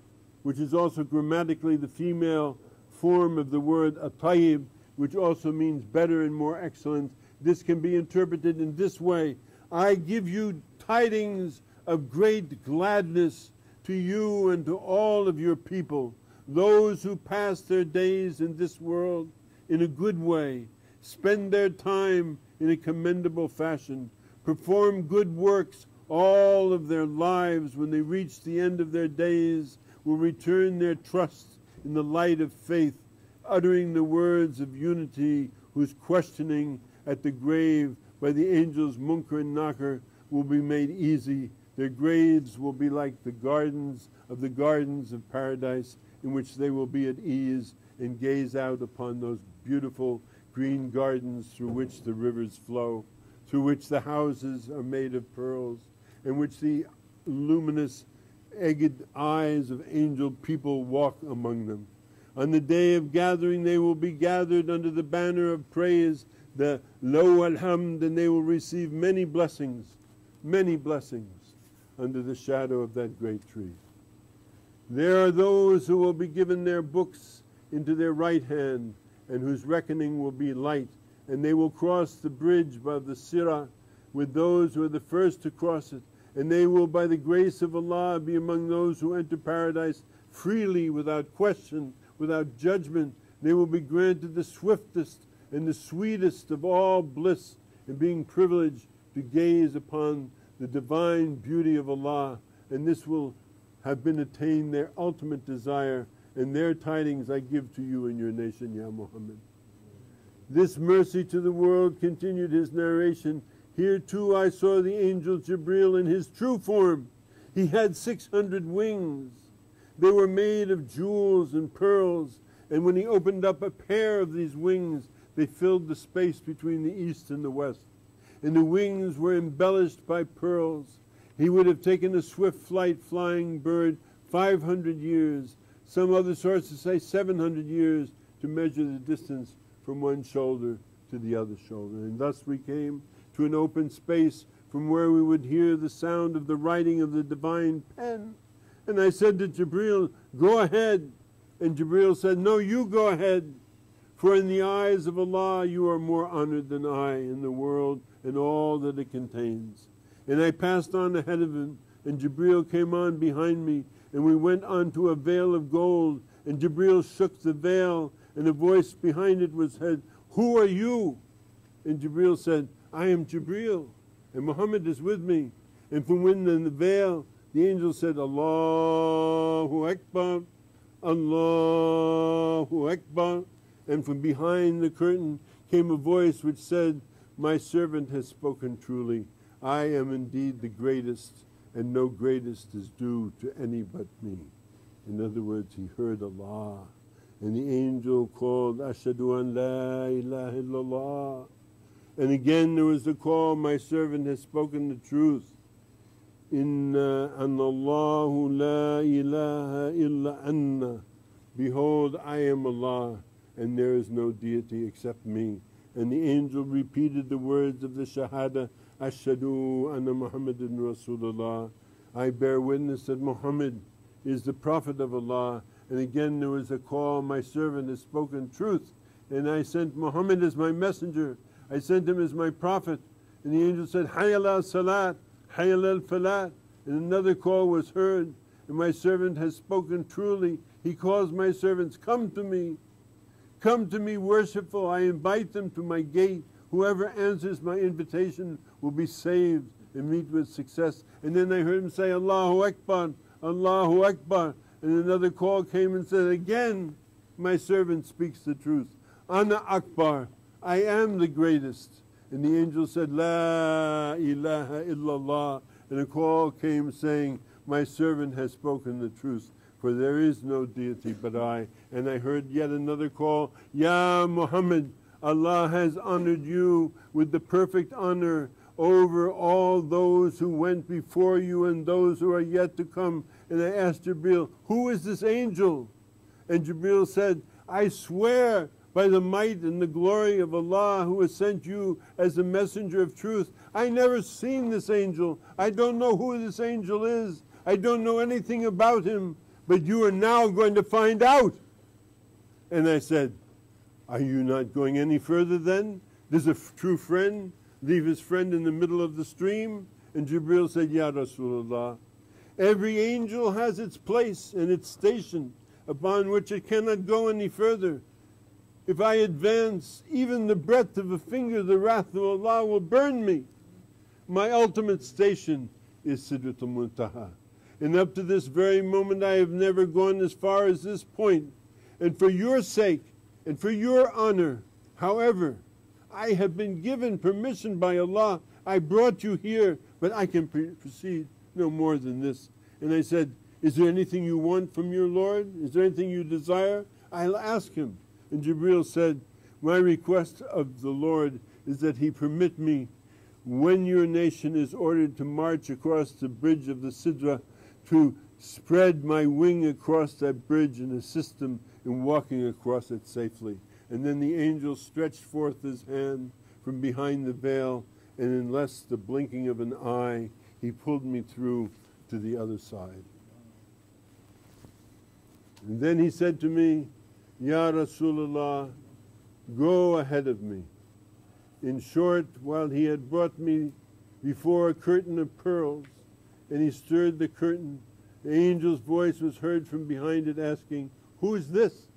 which is also grammatically the female form of the word atayib, which also means better and more excellent, this can be interpreted in this way. I give you tidings of great gladness to you and to all of your people, those who pass their days in this world in a good way, spend their time in a commendable fashion, perform good works all of their lives. When they reach the end of their days, will return their trust in the light of faith, uttering the words of unity, whose questioning at the grave by the angels Munkar and Nakir will be made easy. Their graves will be like the gardens of paradise, in which they will be at ease and gaze out upon those beautiful green gardens through which the rivers flow, through which the houses are made of pearls, in which the luminous egged eyes of angel people walk among them. On the day of gathering, they will be gathered under the banner of praise, the Law al-Hamd, and they will receive many blessings under the shadow of that great tree. There are those who will be given their books into their right hand, and whose reckoning will be light, and they will cross the bridge of the Sidra with those who are the first to cross it, and they will, by the grace of Allah, be among those who enter paradise freely, without question, without judgment. They will be granted the swiftest and the sweetest of all bliss in being privileged to gaze upon the divine beauty of Allah, and this will have been attained their ultimate desire, and their tidings I give to you and your nation, Ya Muhammad. This mercy to the world, continued his narration. Here too I saw the angel Jibreel in his true form. He had 600 wings. They were made of jewels and pearls, and when he opened up a pair of these wings, they filled the space between the east and the west. And the wings were embellished by pearls. He would have taken a swift flight flying bird 500 years. Some other sources say 700 years to measure the distance from one shoulder to the other shoulder. And thus we came to an open space from where we would hear the sound of the writing of the divine pen. And I said to Jibreel, go ahead. And Jibreel said, no, you go ahead. For in the eyes of Allah you are more honored than I in the world and all that it contains. And I passed on ahead of him, and Jibreel came on behind me, and we went on to a veil of gold, and Jibreel shook the veil, and a voice behind it was said, who are you? And Jibreel said, I am Jibreel, and Muhammad is with me. And from within the veil The angel said, Allahu Akbar, Allahu Akbar. And from behind the curtain came a voice which said, my servant has spoken truly. I am indeed the greatest, and no greatest is due to any but me. In other words, he heard Allah. And the angel called, Ashhadu an la ilaha illallah. And again there was the call, my servant has spoken the truth. Inna anallahu la ilaha illa anna. Behold, I am Allah, and there is no deity except me. And the angel repeated the words of the Shahada, Ashhadu anna Muhammadan Rasulullah. I bear witness that Muhammad is the Prophet of Allah. And again there was a call, my servant has spoken truth. And I sent Muhammad as my messenger. I sent him as my prophet. And the angel said, Hayya ala salat, Hayya al falat. And another call was heard. And my servant has spoken truly. He calls my servants, come to me. Come to me worshipful. I invite them to my gate. Whoever answers my invitation will be saved and meet with success. And then I heard him say, Allahu Akbar, Allahu Akbar. And another call came and said, again, my servant speaks the truth. Ana Akbar, I am the greatest. And the angel said, La ilaha illallah. And a call came saying, my servant has spoken the truth, for there is no deity but I. And I heard yet another call, Ya Muhammad, Allah has honored you with the perfect honor over all those who went before you and those who are yet to come. And I asked Jibreel, who is this angel? And Jibreel said, I swear by the might and the glory of Allah who has sent you as a messenger of truth. I never seen this angel. I don't know who this angel is. I don't know anything about him, but you are now going to find out. And I said, are you not going any further then? Does a true friend leave his friend in the middle of the stream? And Jibreel said, Ya Rasulullah, every angel has its place and its station upon which it cannot go any further. If I advance even the breadth of a finger, the wrath of Allah will burn me. My ultimate station is Sidratul Muntaha. And up to this very moment I have never gone as far as this point. And for your sake and for your honor, however, I have been given permission by Allah. I brought you here, but I can proceed no more than this. And I said, is there anything you want from your Lord? Is there anything you desire? I'll ask him. And Jibreel said, my request of the Lord is that he permit me, when your nation is ordered to march across the bridge of the Sidra, to spread my wing across that bridge and assist them in walking across it safely. And then the angel stretched forth his hand from behind the veil, and in less the blinking of an eye, he pulled me through to the other side. And then he said to me, Ya Rasulullah, go ahead of me. In short, while he had brought me before a curtain of pearls, and he stirred the curtain, the angel's voice was heard from behind it asking, who is this?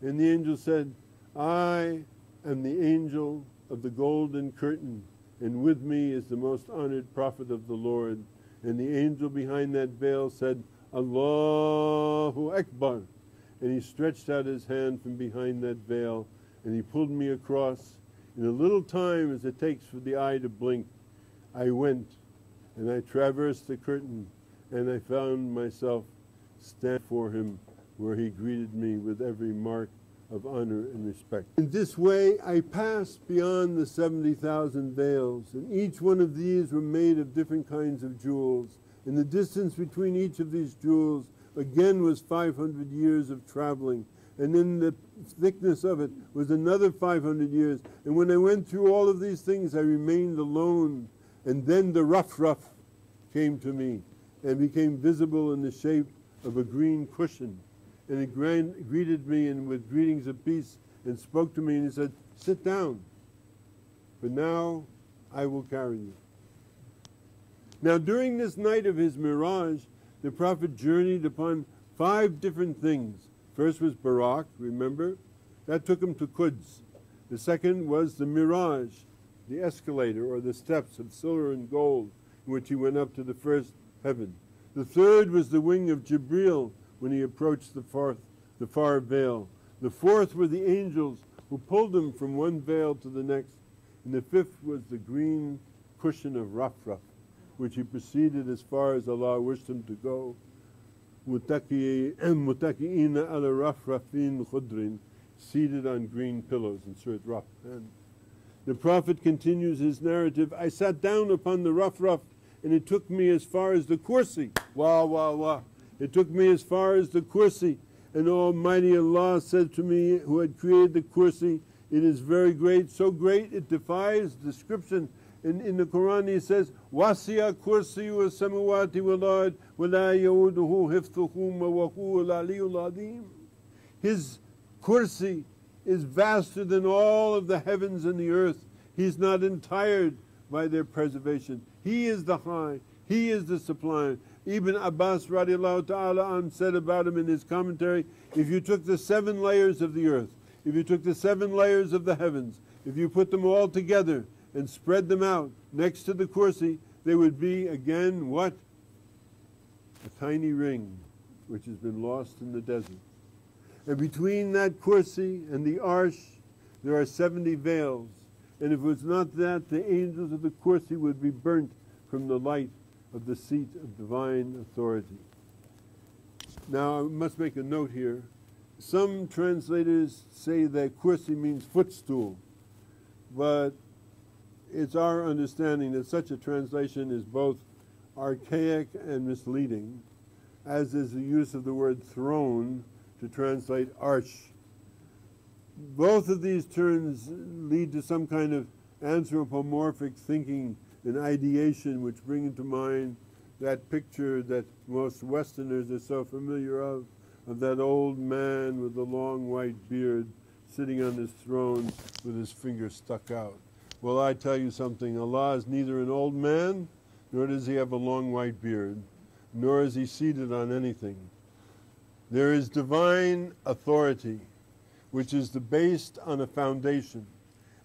And the angel said, I am the angel of the golden curtain, and with me is the most honored prophet of the Lord. And the angel behind that veil said, Allahu Akbar. And he stretched out his hand from behind that veil, and he pulled me across. In a little time, as it takes for the eye to blink, I went, and I traversed the curtain, and I found myself stand for him, where he greeted me with every mark of honor and respect. In this way, I passed beyond the 70,000 veils, and each one of these were made of different kinds of jewels. And the distance between each of these jewels, again, was 500 years of traveling. And in the thickness of it was another 500 years. And when I went through all of these things, I remained alone. And then the rough came to me and became visible in the shape of a green cushion. And it greeted me and with greetings of peace and spoke to me, and he said, sit down, for now I will carry you. Now during this night of his Miraj, the Prophet journeyed upon 5 different things. First was Buraq, remember? That took him to Quds. The second was the Miraj, the escalator or the steps of silver and gold, in which he went up to the first heaven. The third was the wing of Jibril when he approached the far veil. The fourth were the angels who pulled him from one veil to the next. And the fifth was the green cushion of Rafraf, which he proceeded as far as Allah wished him to go. Mutaki'ina ala rafrafin khudrin, seated on green pillows in Surat Rahman. The Prophet continues his narrative. I sat down upon the Rafraf and it took me as far as the kursi. Wah, wah, wah. It took me as far as the kursi. And Almighty Allah said to me, who had created the kursi, it is very great, so great it defies description. In the Quran he says, وَاسِيَ كُرْسِيُّ السَّمَوَاتِ وَالْأَرْضِ وَلَا يَؤُودُهُ حِفْظُهُمَا وَهُوَ الْعَلِيُّ الْعَظِيمُ. His kursi is vaster than all of the heavens and the earth. He's not entired by their preservation. He is the high, he is the sublime. Ibn Abbas radiallahu ta'ala an said about him in his commentary, if you took the 7 layers of the earth, if you took the 7 layers of the heavens, if you put them all together and spread them out next to the kursi, they would be again what? A tiny ring which has been lost in the desert. And between that kursi and the arsh there are 70 veils. And if it was not that, the angels of the kursi would be burnt from the light of the seat of divine authority. Now I must make a note here. Some translators say that kursi means footstool, but it's our understanding that such a translation is both archaic and misleading, as is the use of the word throne to translate arsh. Both of these terms lead to some kind of anthropomorphic thinking and ideation, which bring into mind that picture that most Westerners are so familiar of that old man with the long white beard sitting on his throne with his finger stuck out. Well, I tell you something, Allah is neither an old man, nor does he have a long white beard, nor is he seated on anything. There is divine authority, which is based on a foundation.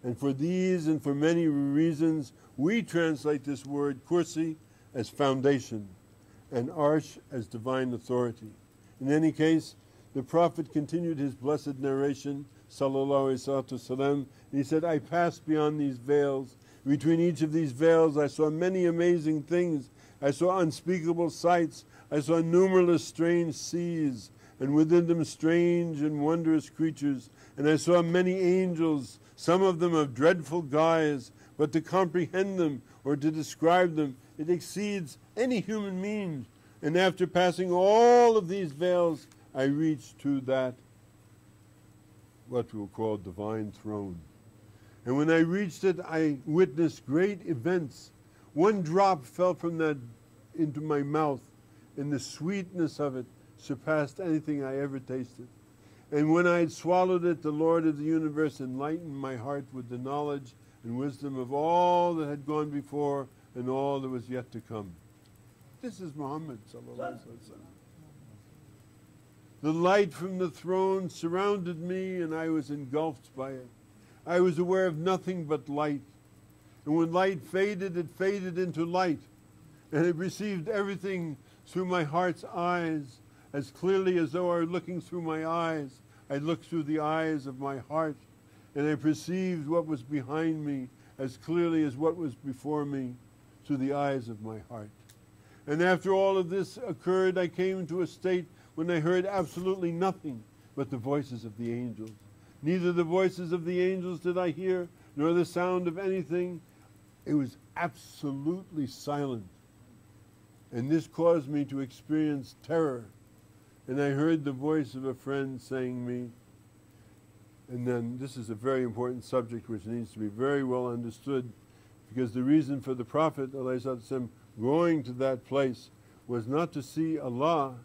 And for these and for many reasons, we translate this word kursi as foundation and arsh as divine authority. In any case, the Prophet continued his blessed narration, sallallahu alayhi, and he said, I passed beyond these veils. Between each of these veils I saw many amazing things. I saw unspeakable sights. I saw numberless strange seas, and within them strange and wondrous creatures. And I saw many angels, some of them of dreadful guise, but to comprehend them or to describe them, it exceeds any human means. And after passing all of these veils, I reached to that, what we'll call divine throne. And when I reached it, I witnessed great events. One drop fell from that into my mouth, and the sweetness of it surpassed anything I ever tasted. And when I had swallowed it, the Lord of the universe enlightened my heart with the knowledge and wisdom of all that had gone before and all that was yet to come. This is Muhammad sallallahu alaihi wasallam. The light from the throne surrounded me and I was engulfed by it. I was aware of nothing but light. And when light faded, it faded into light. And it received everything through my heart's eyes, as clearly as though I were looking through my eyes. I looked through the eyes of my heart, and I perceived what was behind me as clearly as what was before me through the eyes of my heart. And after all of this occurred, I came into a state when I heard absolutely nothing but the voices of the angels. Neither the voices of the angels did I hear, nor the sound of anything. It was absolutely silent. And this caused me to experience terror. And I heard the voice of a friend saying me, and then this is a very important subject which needs to be very well understood, because the reason for the Prophet ﷺ going to that place was not to see Allah,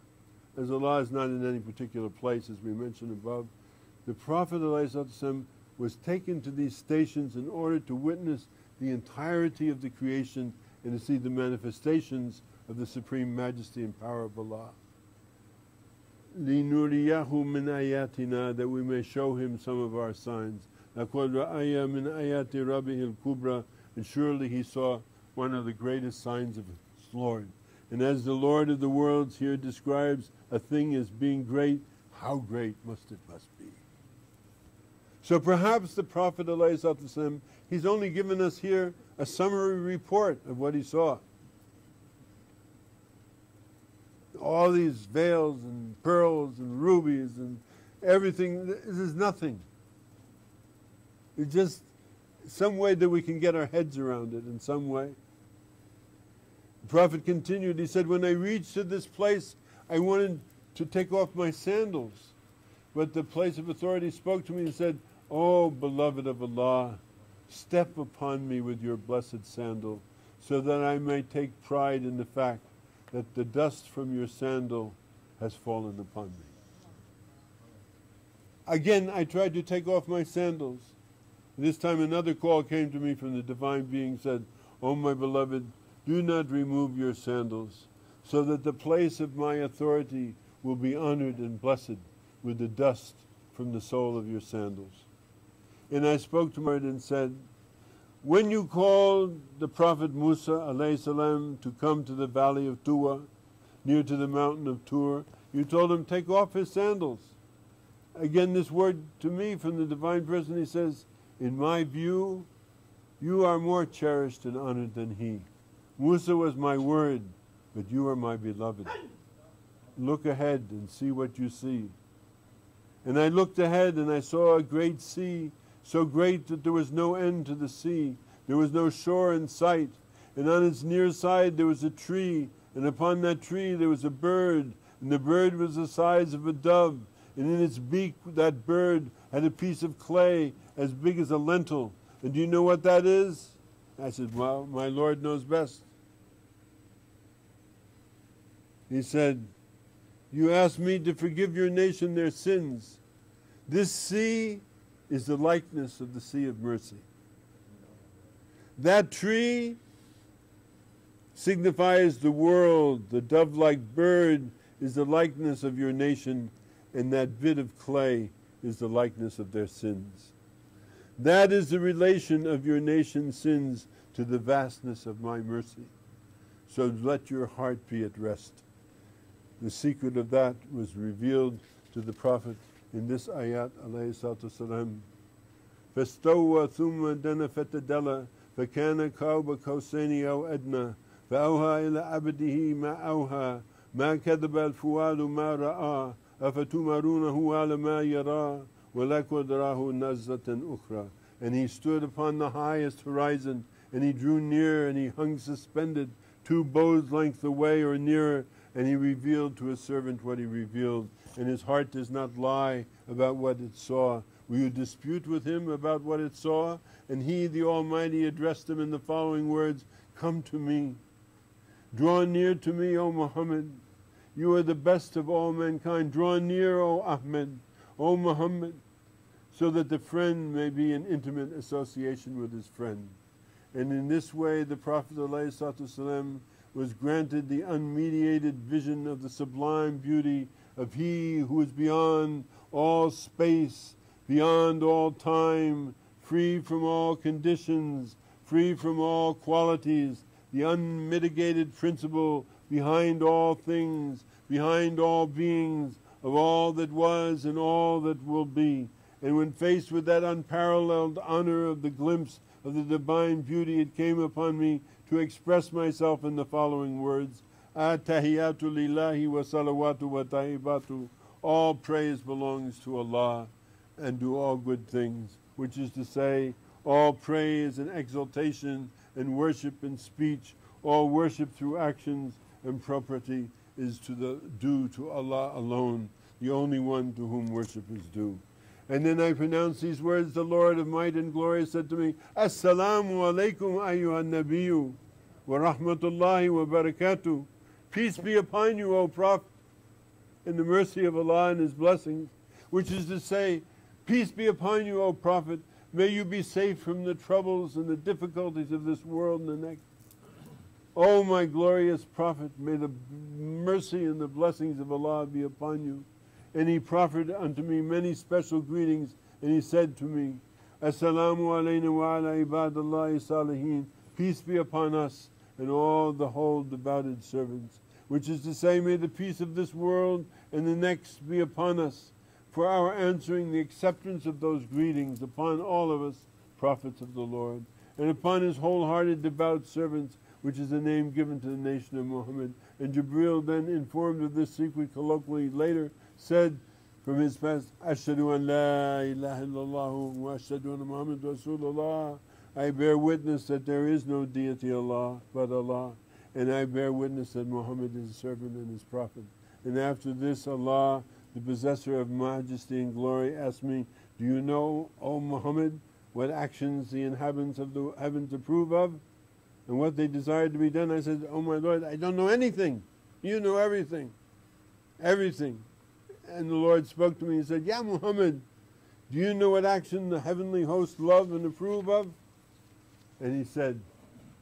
as Allah is not in any particular place, as we mentioned above. The Prophet ﷺ was taken to these stations in order to witness the entirety of the creation and to see the manifestations of the supreme majesty and power of Allah. لِنُرِيَهُ مِنْ آيَاتِنَا, that we may show him some of our signs. لَقَدْ رَأَيَ مِنْ آيَاتِ رَبِّهِ الْكُبْرَى, and surely he saw one of the greatest signs of his Lord. And as the Lord of the worlds here describes a thing as being great, how great must be. So perhaps the Prophet ﷺ, he's only given us here a summary report of what he saw. All these veils and pearls and rubies and everything, this is nothing. It's just some way that we can get our heads around it in some way. The Prophet continued, he said, when I reached to this place, I wanted to take off my sandals. But the place of authority spoke to me and said, "Oh, beloved of Allah, step upon me with your blessed sandal, so that I may take pride in the fact that the dust from your sandal has fallen upon me." Again, I tried to take off my sandals. This time another call came to me from the Divine Being, said, "Oh my beloved, do not remove your sandals, so that the place of my authority will be honored and blessed with the dust from the sole of your sandals." And I spoke to Miraj and said, when you called the Prophet Musa alayhi salam to come to the valley of Tuba, near to the mountain of Tur, you told him take off his sandals. Again, this word to me from the Divine Person, he says, in my view, you are more cherished and honored than he. Musa was my word, but you are my beloved. Look ahead and see what you see. And I looked ahead and I saw a great sea, so great that there was no end to the sea. There was no shore in sight. And on its near side there was a tree, and upon that tree there was a bird, and the bird was the size of a dove. And in its beak that bird had a piece of clay as big as a lentil. And do you know what that is? I said, well, my Lord knows best. He said, you asked me to forgive your nation their sins. This sea is the likeness of the sea of mercy. That tree signifies the world. The dove-like bird is the likeness of your nation, and that bit of clay is the likeness of their sins. That is the relation of your nation's sins to the vastness of my mercy. So let your heart be at rest. The secret of that was revealed to the Prophet in this ayat, alayhi salatu wasalam. فَاسْتَوَّى ثُمَّ دَنَا فَتَدَلَّى فَكَانَ قَابَ قَوْسَيْنِ أَوْ أَدْنَى فَأَوْحَى إِلَى عَبْدِهِ مَا أَوْحَى مَا كَذَبَ الْفُؤَادُ مَا رَأَى أَفَتُمَارُونَهُ عَلَى مَا يَرَى وَلَقَدْ رَآهُ نَزْلَةً أُخْرَى. And he stood upon the highest horizon, and he drew near, and he hung suspended 2 bows' length away or nearer, and he revealed to his servant what he revealed, and his heart does not lie about what it saw. Will you dispute with him about what it saw? And he, the Almighty, addressed him in the following words, come to me. Draw near to me, O Muhammad. You are the best of all mankind. Draw near, O Ahmed, O Muhammad, so that the friend may be in intimate association with his friend. And in this way, the Prophet ﷺ was granted the unmediated vision of the sublime beauty of He who is beyond all space, beyond all time, free from all conditions, free from all qualities, the unmitigated principle behind all things, behind all beings, of all that was and all that will be. And when faced with that unparalleled honor of the glimpse of the divine beauty, it came upon me to express myself in the following words, At-tahiyatu lillahi wa salawatu wa tayyibatu. All praise belongs to Allah and do all good things, which is to say, all praise and exaltation and worship and speech, all worship through actions and property is due to Allah alone, the only one to whom worship is due. And then I pronounced these words, the Lord of might and glory said to me, Assalamu alaikum ayyuhan nabiyyu wa rahmatullahi wa barakatuh. Peace be upon you, O Prophet, and the mercy of Allah and His blessings, which is to say, peace be upon you, O Prophet, may you be safe from the troubles and the difficulties of this world and the next. O my glorious Prophet, may the mercy and the blessings of Allah be upon you. And he proffered unto me many special greetings, and he said to me, Assalamu alayna wa ala ibadillahi salihin. Peace be upon us and all the whole devoted servants which is to say, may the peace of this world and the next be upon us, for our answering the acceptance of those greetings upon all of us, prophets of the Lord, and upon his wholehearted devout servants, which is the name given to the nation of Muhammad. And Jibreel, then informed of this secret colloquially later, said from his past, Ashhadu an la ilaha illallah wa ashhadu anna Muhammad Rasulullah. I bear witness that there is no deity Allah but Allah, and I bear witness that Muhammad is his servant and his prophet. And after this, Allah, the possessor of majesty and glory, asked me, do you know, O Muhammad, what actions the inhabitants of the heavens approve of, and what they desire to be done? I said, oh my Lord, I don't know anything. You know everything. Everything. And the Lord spoke to me and said, Ya Muhammad, do you know what action the heavenly hosts love and approve of? And he said,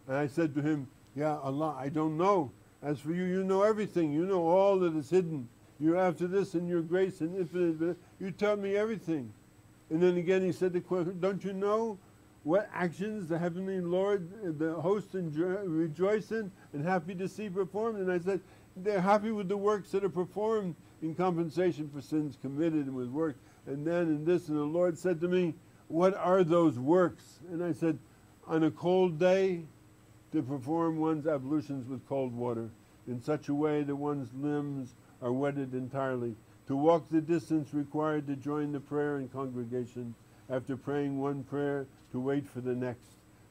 and I said to him, Ya Allah, I don't know. As for you, you know everything. You know all that is hidden. You after this in your grace and infinite, you tell me everything. And then again he said the question, don't you know what actions the heavenly Lord, the host rejoice in and happy to see performed? And I said, they're happy with the works that are performed in compensation for sins committed and with work. And then in this, and the Lord said to me, what are those works? And I said, on a cold day, to perform one's ablutions with cold water in such a way that one's limbs are wetted entirely, to walk the distance required to join the prayer in congregation, after praying one prayer to wait for the next.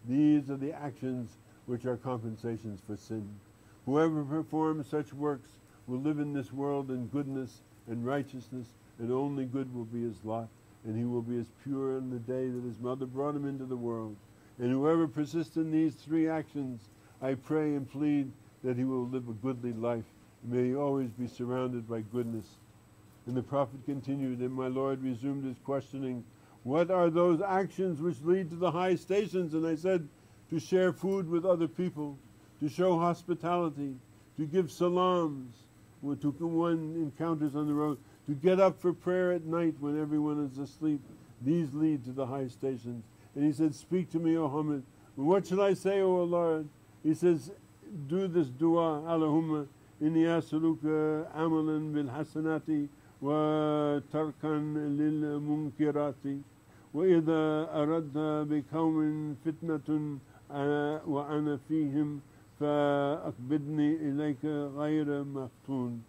These are the actions which are compensations for sin. Whoever performs such works will live in this world in goodness and righteousness, and only good will be his lot, and he will be as pure on the day that his mother brought him into the world. And whoever persists in these three actions, I pray and plead that he will live a goodly life, and may he always be surrounded by goodness. And the Prophet continued, and my Lord resumed his questioning, what are those actions which lead to the high stations? And I said, to share food with other people, to show hospitality, to give salams to one encounters on the road, to get up for prayer at night when everyone is asleep. These lead to the high stations. And he said, speak to me, O Muhammad. What shall I say, O Lord? He says, do this dua, Allahumma inni as'aluka amalan bil hasanati wa tarkan lil munkirati wa idha aradta bi qawmin fitnatun wa ana fihim fa akbidni ilayka ghayra maftun.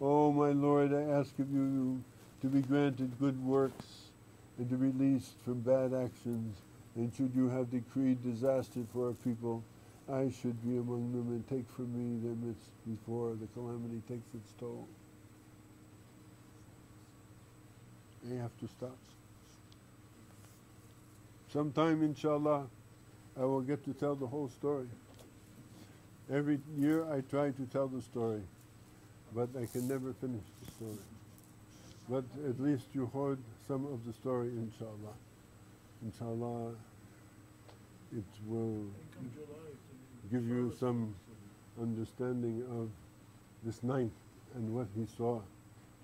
Oh my Lord, I ask of you to be granted good works and to be released from bad actions, and should you have decreed disaster for our people, I should be among them and take from me their midst before the calamity takes its toll. I have to stop. Sometime, inshallah, I will get to tell the whole story. Every year I try to tell the story, but I can never finish the story. But at least you heard some of the story, inshallah. Inshallah, it will give you some understanding of this night and what he saw.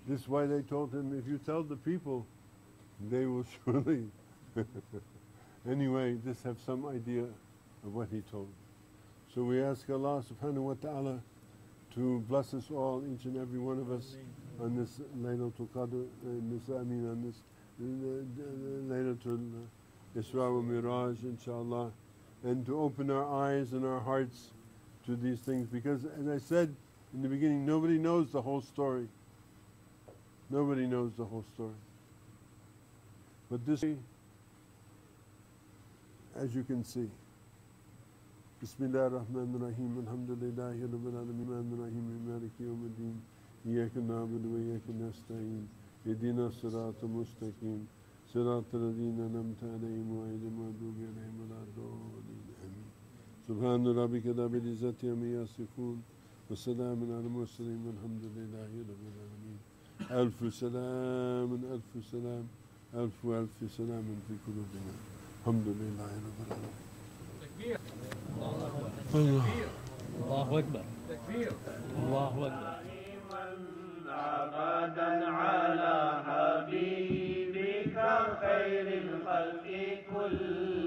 This is why they told him, if you tell the people, they will surely. Anyway, just have some idea of what he told. So we ask Allah subhanahu wa ta'ala to bless us all, each and every one of us, on this Laylatul Qadr, on this Laylatul Isra wa Miraj, inshallah, and to open our eyes and our hearts to these things, because as I said in the beginning, nobody knows the whole story. Nobody knows the whole story. But this, as you can see, Bismillah ar-Rahman ar-Rahim, alhamdulillahi rabbil alamin, ar-Rahim, maliki yawmiddin, iyyaka na'budu wa iyyaka nasta'in, ihdina as-sirata mustaqim, sirata alladhina an'amta alayhim ghayril maghdubi alayhim wa lad-dallin. Amin. Subhana rabbika rabbil izzati amma yasifun, wa salamun ala al-mursalin, walhamdulillahi rabbil alamin. Alfu salaam, alfu salaam, alfu salaam fi qulubina. Alhamdulillahi rabbil alamin. تكبير الله أكبر تكبير الله أكبر أبدا على حبيبك خير الخلق كلهم